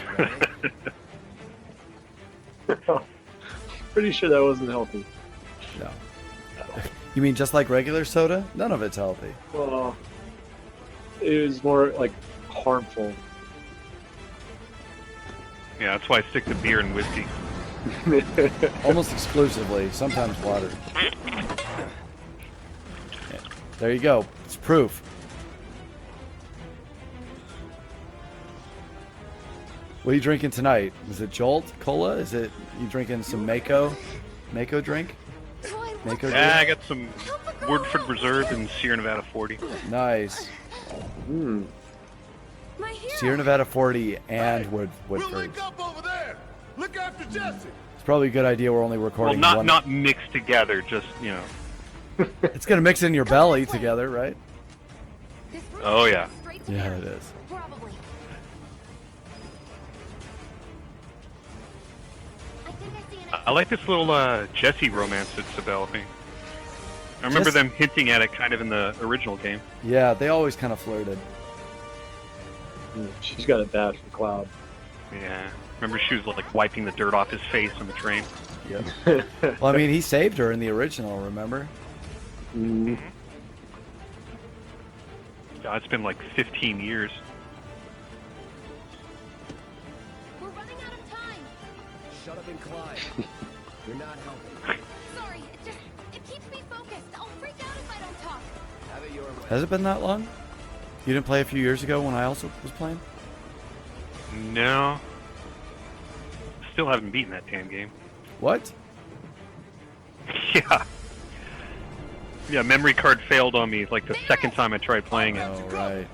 Pretty sure that wasn't healthy. No. You mean just like regular soda? None of it's healthy. Well, it was more like harmful. Yeah, that's why I stick to beer and whiskey. Almost exclusively. Sometimes water. Yeah. There you go. It's proof. What are you drinking tonight? Is it Jolt Cola? Is it you drinking some Mako? Mako drink? Mako drink? Yeah, I got some Woodford Reserve and Sierra Nevada 40. Nice. Hmm. My hero. Sierra Nevada 40 and We'll Woodford. link up over there. Look after Jesse. It's probably a good idea we're only Well, recording not one. not mixed together, just It's gonna mix in your belly together, right? This route Oh, yeah. leads straight to Yeah, Paris. it is. Probably. I think I see an I like this little Jesse romance that's developing. I remember Jess- them hinting at it kind of in the original game. Yeah, they always kind of flirted. She's got it bad for Cloud. Yeah. Remember she was like wiping the dirt off his face on the train? Yep. Well, I mean, he saved her in the original, remember? Mm. God, it's been like 15 years. We're running out of time. Shut up and climb. You're not helping. Sorry, it keeps me focused. I'll freak out if I don't talk. Have it your way. Has it been that long? You didn't play a few years ago when I also was playing? No. Still haven't beaten that damn game. What? Yeah. Yeah, memory card failed on me like the second time I tried playing it. Oh, right.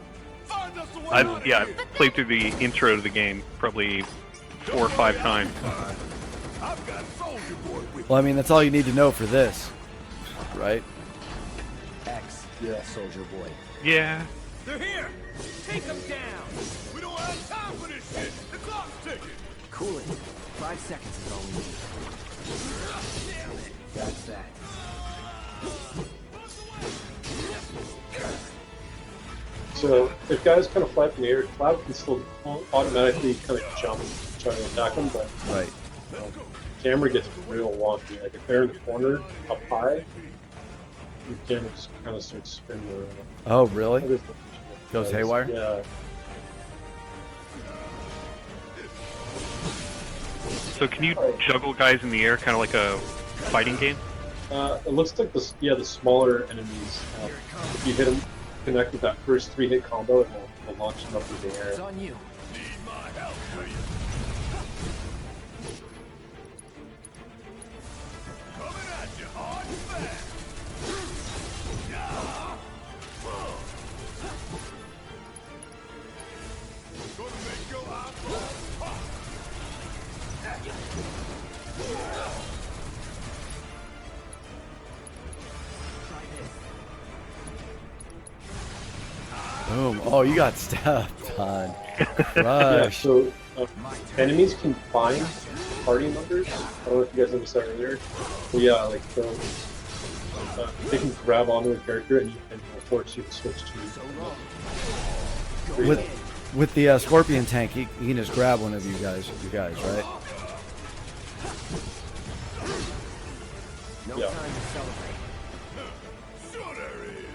Find us a way I've out of yeah, here. played through the intro to the game probably 4 or 5 times. I've got Soldier Boy with Well, I mean, that's all you need to know for this, right? X. Yeah. Soldier Boy. Yeah. They're here. Take them down. We don't have time for this shit. The clock's ticking. Cool it. 5 seconds is all we need. That's that. So if guys kind of fly up in the air, Cloud can still automatically kind of jump and try to attack them, but Right. camera gets real wonky. Like if they're in the corner up high, your camera just kind of starts spinning around. Oh, really? That is- Goes haywire? Yeah. So can you juggle guys in the air kind of like a fighting game? It looks like the smaller enemies. If you hit them, connect with that first 3-hit combo, it will launch them up through the It's air. on you. Need my help, do you? Coming at you hard and fast. Gonna make your eyeballs pop. Boom. Oh, you got stepped on. Yeah, Crushed. so enemies can find party members. I don't know if you guys noticed that earlier. But yeah, like they can grab onto a character and it'll force you to switch to. So long. With the Scorpion tank, he can just grab one of you guys, right? No Yeah. time to celebrate. Sure there is.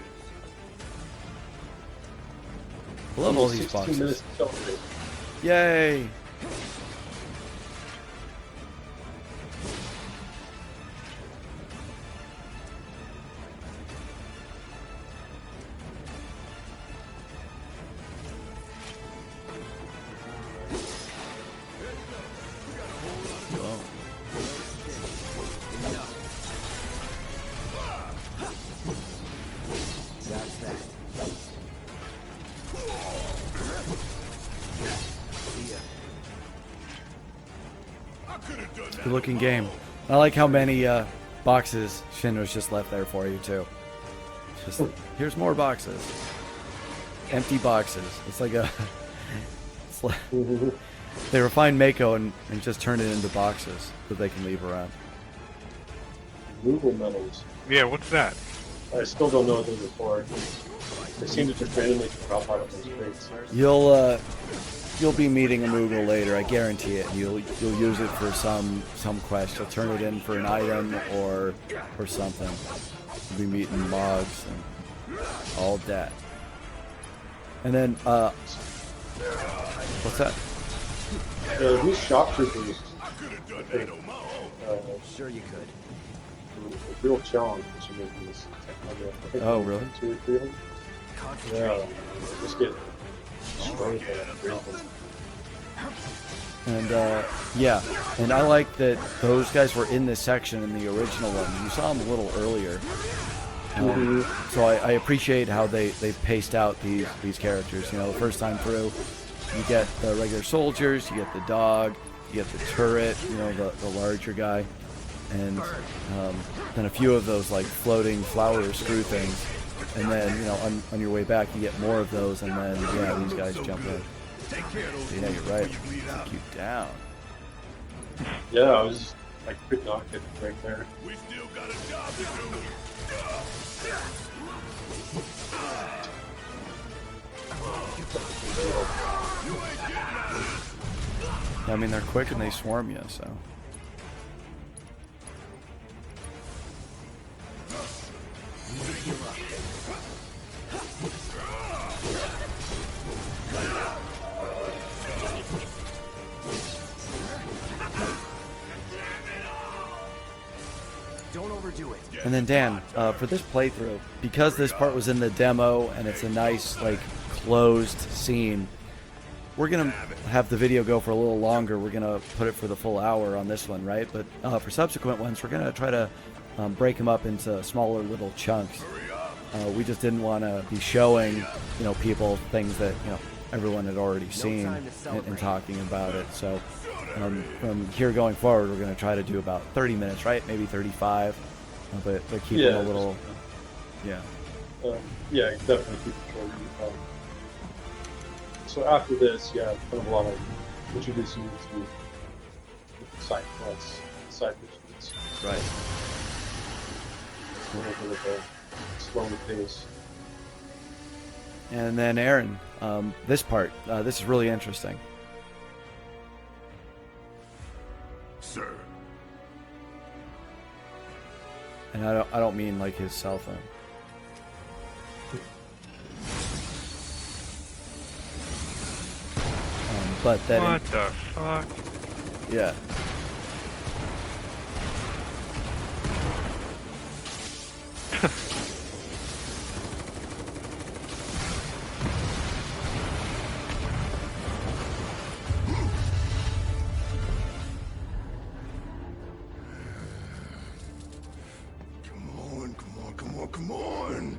I love all these 16 boxes. minutes to celebrate. Yay! Whoa. That's that. See ya. I could have done that. Good looking game. I like how many boxes Shinra's just left there for you too. Just here's more boxes. Empty boxes. It's like a. It's like, they refined Mako and just turned it into boxes that they can leave around. Removal medals. Yeah, what's that? I still don't know what those are for. They seem to just randomly drop out of those crates. You'll be meeting a Moogle later, I guarantee it. You'll use it for some quest. You'll turn it in for an item or something. You'll be meeting logs and all that. And then what's that? These shock troopers, I could have done that on my own. Sure you could. a real challenge to making this technology. I think Oh, really? 2 or 3 of them. Concentrate. Yeah, just get destroyed by that vehicle. And yeah, and I like that those guys were in this section in the original one. You saw them a little earlier. So I appreciate how they paced out these characters. You know, the first time through, you get the regular soldiers, you get the dog, you get the turret, you know, the larger guy, and then a few of those like floating flower screw things. And then, you know, on your way back, you get more of those, and then, yeah, these guys jump in. Yeah, you're right. Take you down. Yeah, I was I could not get right there. We still got a job to do. I mean, they're quick and they swarm you, so. Don't overdo it. And then Dan, for this playthrough, because this part was in the demo and it's a nice, like, closed scene, we're going to have the video go for a little longer. We're going to put it for the full hour on this one, right? But for subsequent ones, we're going to try to break them up into smaller little chunks. We just didn't want to be showing, people things that, everyone had already seen and talking about it. So from here going forward, we're going to try to do about 30 minutes, right? Maybe 35, but keep it a little, yeah, definitely keep it short. So after this, kind of a lot of introducing you to side quests, side missions. Right. A little bit of a slower pace. And then Aaron, this part, this is really interesting. Sir. And I don't mean like his cell phone. But that. What the fuck? Yeah. Come on.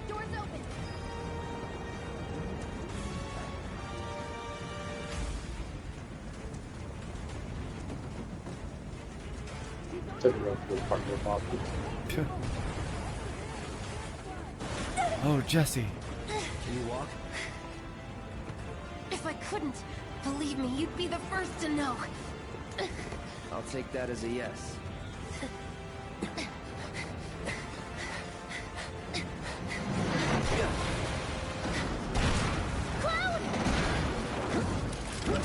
Doors open. Take a run for the partner box. Oh, Jesse. Can you walk? If I couldn't, believe me, you'd be the first to know. I'll take that as a yes.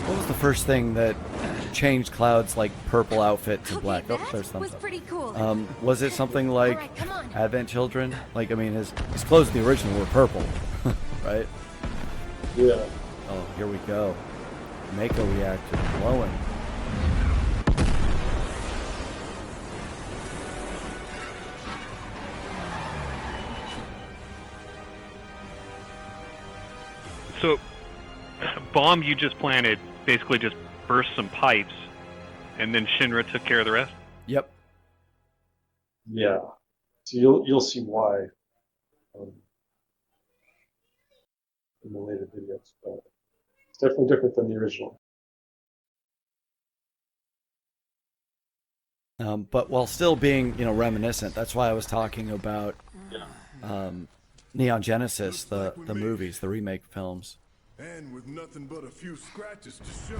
What was the first thing that changed Cloud's like purple outfit to black? Oh, That there's was something. pretty cool. Was it something like Alright, come on. Advent Children? Like, I mean, his clothes in the original were purple, right? Yeah. Oh, here we go. Mako reactor glowing. So, bomb you just planted basically just burst some pipes, and then Shinra took care of the rest? Yep. Yeah. So you'll see why in the later videos, but it's definitely different than the original. But while still being, reminiscent, that's why I was talking about Neon Genesis, the movies, the remake films. And with nothing but a few scratches to show.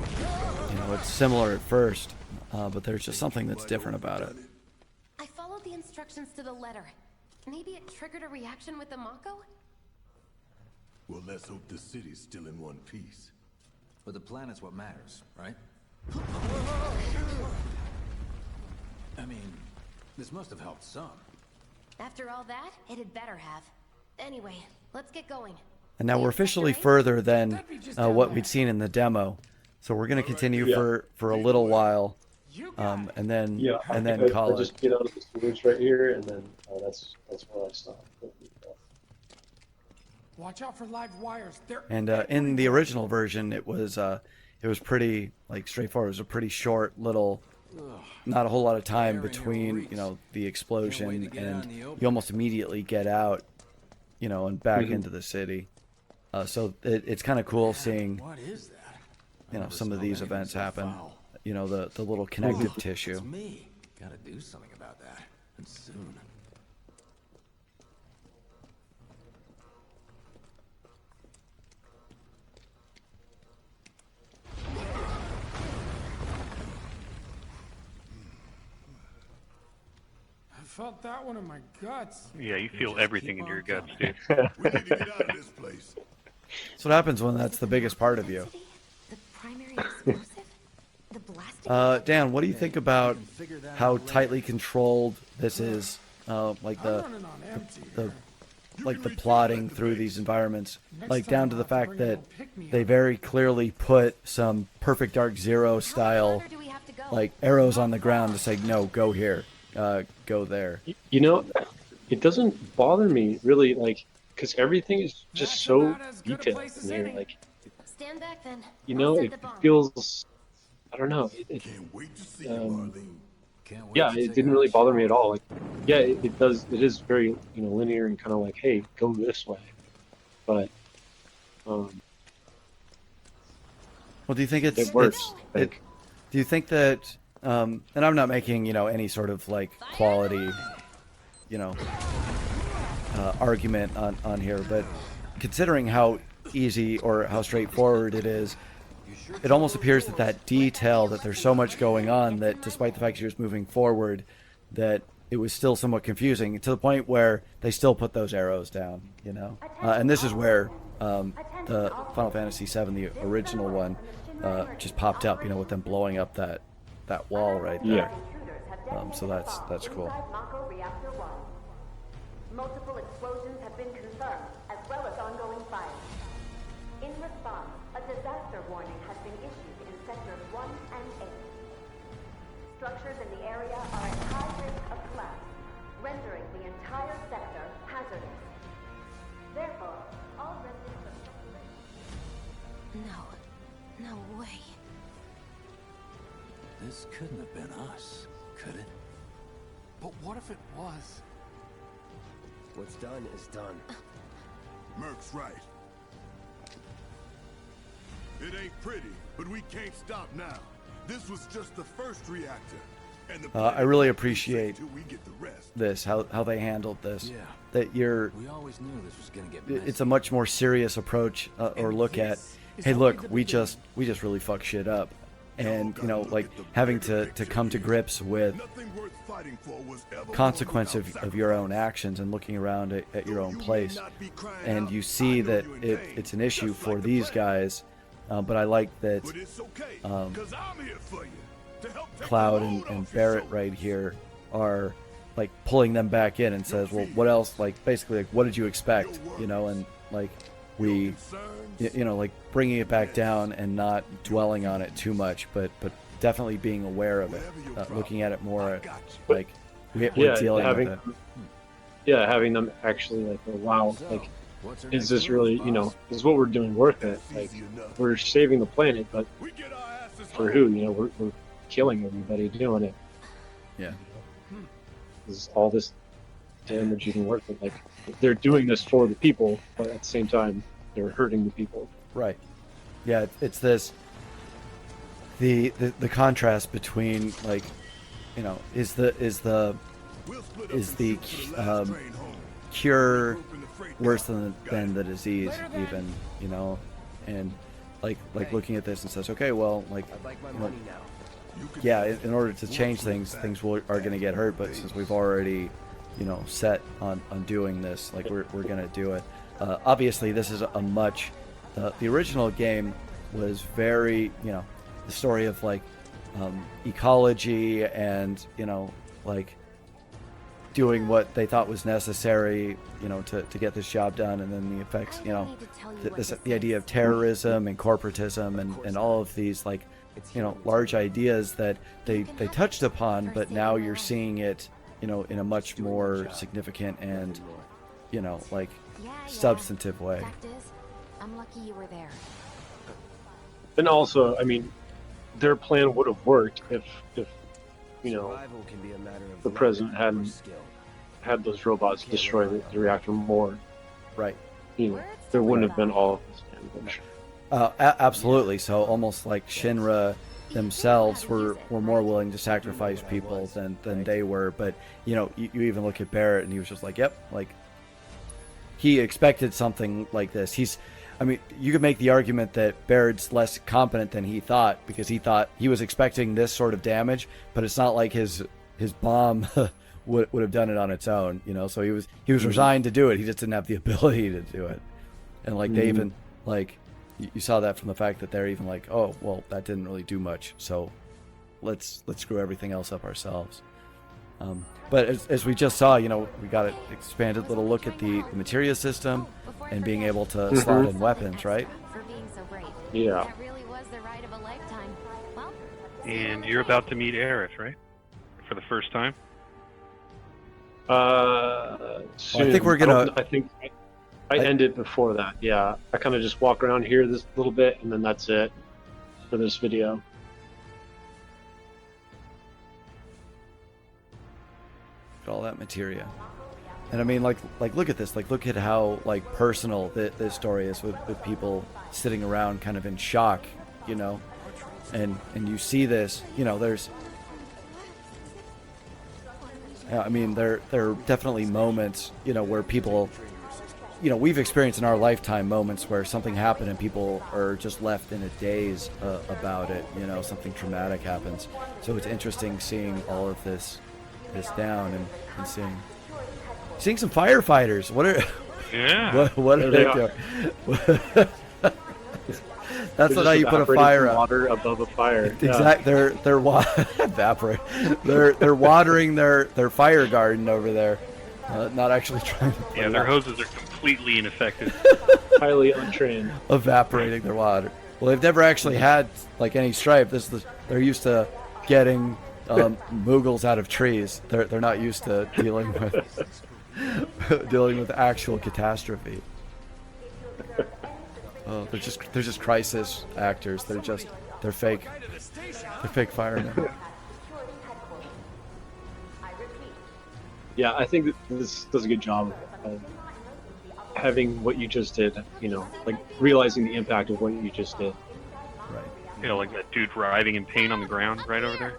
It's similar at first, but there's just something that's different about it. I followed the instructions to the letter. Maybe it triggered a reaction with the Mako? Well, let's hope the city's still in one piece. But the planet's what matters, right? I mean, this must have helped some. After all that, it had better have. Anyway, let's get going. And now we're officially further than what we'd seen in the demo, so we're going to continue for a little while, and then call I it. just get out of the storage right here, and then that's where I stop. Watch out for live wires. And in the original version, it was pretty like straightforward. It was a pretty short little, not a whole lot of time between the explosion, and you almost immediately get out, and back into the city. So it's kind of cool seeing, some of these events happen the little connective tissue. It's me. Gotta do something about that. And soon. I felt that one in my guts. Yeah, you feel everything in your guts, dude. We need to get out of this place. That's what happens when that's the biggest part of you. The primary explosive? The blasting? Dan, what do you think about how tightly controlled this is? Like I'm running on empty. the plotting through these environments, like down to the fact that they very clearly put some Perfect Dark Zero style, How far do we have to go? like arrows on the ground to say no, go here, go there. You know, it doesn't bother me really, like, because everything is just so detailed in here. Like, Stand back then. you I'll know, set it the bomb. feels, I don't know. Can't wait to see you, Um, Marlene. Can't wait Yeah, to it take didn't out really a bother me shot. at all. Like, yeah, it does. It is very, linear and kind of like, hey, go this way. But Well, do you think it works. I think. do you think that, and I'm not making any sort of like quality, argument on here, but considering how easy or how straightforward it is, it almost appears that detail, that there's so much going on, that despite the fact you're just moving forward, that it was still somewhat confusing to the point where they still put those arrows down, and this is where the Final Fantasy VII, the original one, just popped up, with them blowing up that wall right there. So that's cool. Mako Reactor 1. Multiple explosions have been confirmed, as well as ongoing fires. In response, a disaster warning has been issued in sectors 1 and 8. Structures in the area are at high risk of collapse, rendering the entire sector hazardous. Therefore, all residents of No way. This couldn't have been us, could it? But what if it was? What's done is done. Merc's right. It ain't pretty, but we can't stop now. This was just the first reactor. And the I really appreciate till we get the rest. this, how they handled this. Yeah. That We always knew this was gonna get messy. it's a much more serious approach, or look at, hey, look, we just really fuck shit up, and like having to come to grips with Nothing worth fighting for was ever consequence won without of your own actions, and looking around at your own place, and you see that it's an issue for these guys, but I like that But it's okay, 'cause I'm here for you. To help take Cloud the and, load and off your Barrett shoulders. right here are like pulling them back in and says, well, what else, like basically like, what did you expect, and like we Concerns? like bringing it back down and not dwelling on it too much, but definitely being aware of it, looking at it more like we're dealing having with it. having them actually like, oh, wow, So, like, what's our is next this move, really, boss? is what we're doing worth it? Like, Easy enough. we're saving the planet, but We get our asses for home. who? We're killing everybody doing it. Yeah. Is all this damage even worth it? Like, they're doing this for the people, but at the same time, they're hurting the people. Right. Yeah, it's this the contrast between like, is the We'll split up is and the shoot to the last train home. cure Open the freight worse dock. than the disease even, and like looking at this and says, okay, well, like, I'd like my money now. You can yeah, in order to change things are going to get hurt, but since we've already set on doing this, like we're going to do it. Obviously this is a much the original game was very, the story of like ecology and like doing what they thought was necessary, to get this job done, and then the effects, I don't need to tell you what this the idea is. of terrorism and corporatism and all of these like, large ideas that they touched upon, but now you're seeing it, in a much more significant and, like Yeah. substantive way. Fact is, I'm lucky you were there. And also, I mean, their plan would have worked if Survival can be a matter of the luck president or hadn't skill. had those robots destroy the reactor more. Right. There wouldn't have been all of this damage. Absolutely. So almost like Shinra themselves were more willing to sacrifice people than they were. But you even look at Barrett, and he was just like, yep, like he expected something like this. You could make the argument that Barrett's less competent than he thought, because he thought he was expecting this sort of damage, but it's not like his bomb would have done it on its own, so he was resigned to do it. He just didn't have the ability to do it. And like they even like you saw that from the fact that they're even like, oh well, that didn't really do much, so let's screw everything else up ourselves. But as we just saw, we got an expanded little look at the materia system and being able to slot in weapons, right? For being so brave. Yeah. That really was the ride of a lifetime. Well, And you're about to meet Aerith, right? For the first time? Soon. I think we're gonna. I think I ended before that. Yeah, I kind of just walk around here this little bit, and then that's it for this video. All that materia. And I mean, like look at this. Like, look at how like personal this story is with people sitting around, kind of in shock, and you see this. There's. I mean, there are definitely moments, where people, we've experienced in our lifetime moments where something happened and people are just left in a daze about it. Something traumatic happens. So it's interesting seeing all of this down and seeing some firefighters. What are what are they doing? That's not how you put a fire out. Water above a fire. Exactly. They're evaporate. They're watering their fire garden over there. Not actually trying to. Yeah, their hoses are completely ineffective. Highly untrained. Evaporating their water. Well, they've never actually had like any strife. They're used to getting Moogles out of trees. They're not used to dealing with actual catastrophe. Oh, they're just crisis actors. They're fake. They're fake firemen. Yeah, I think that this does a good job of having what you just did. Like realizing the impact of what you just did. Right. Like that dude writhing in pain on the ground right over there.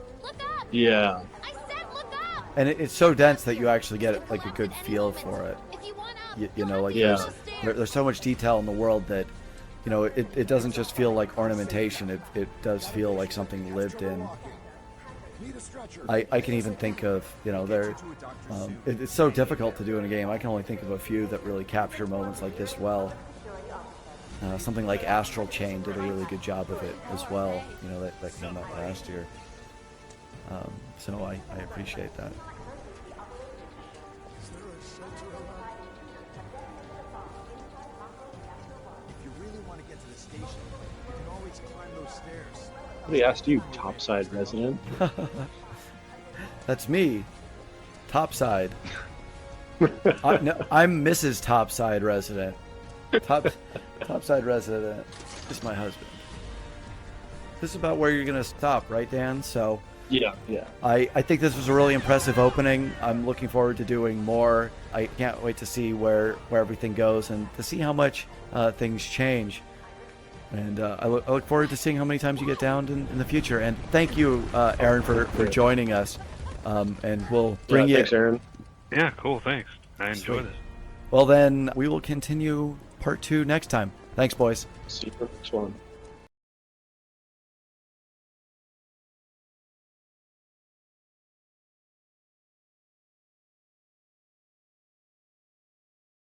Yeah. I said look up. And it's so dense that you actually get like a good feel for it. If you want up, There's so much detail in the world that it doesn't just feel like ornamentation. It does feel like something lived in. I can even think of it's so difficult to do in a game. I can only think of a few that really capture moments like this well. Something like Astral Chain did a really good job of it as well. That came out last year. So I appreciate that. Somebody asked you, topside resident. That's me, Topside. I'm Mrs. Topside resident. Topside resident is my husband. This is about where you're gonna stop, right, Dan? So. Yeah. I think this was a really impressive opening. I'm looking forward to doing more. I can't wait to see where everything goes and to see how much things change. And I look forward to seeing how many times you get downed in the future. And thank you, Aaron, for joining us. And we'll bring you. Thanks, Aaron. Yeah, cool. Thanks. I enjoyed this. Well, then we will continue part 2 next time. Thanks, boys. See you for the next one.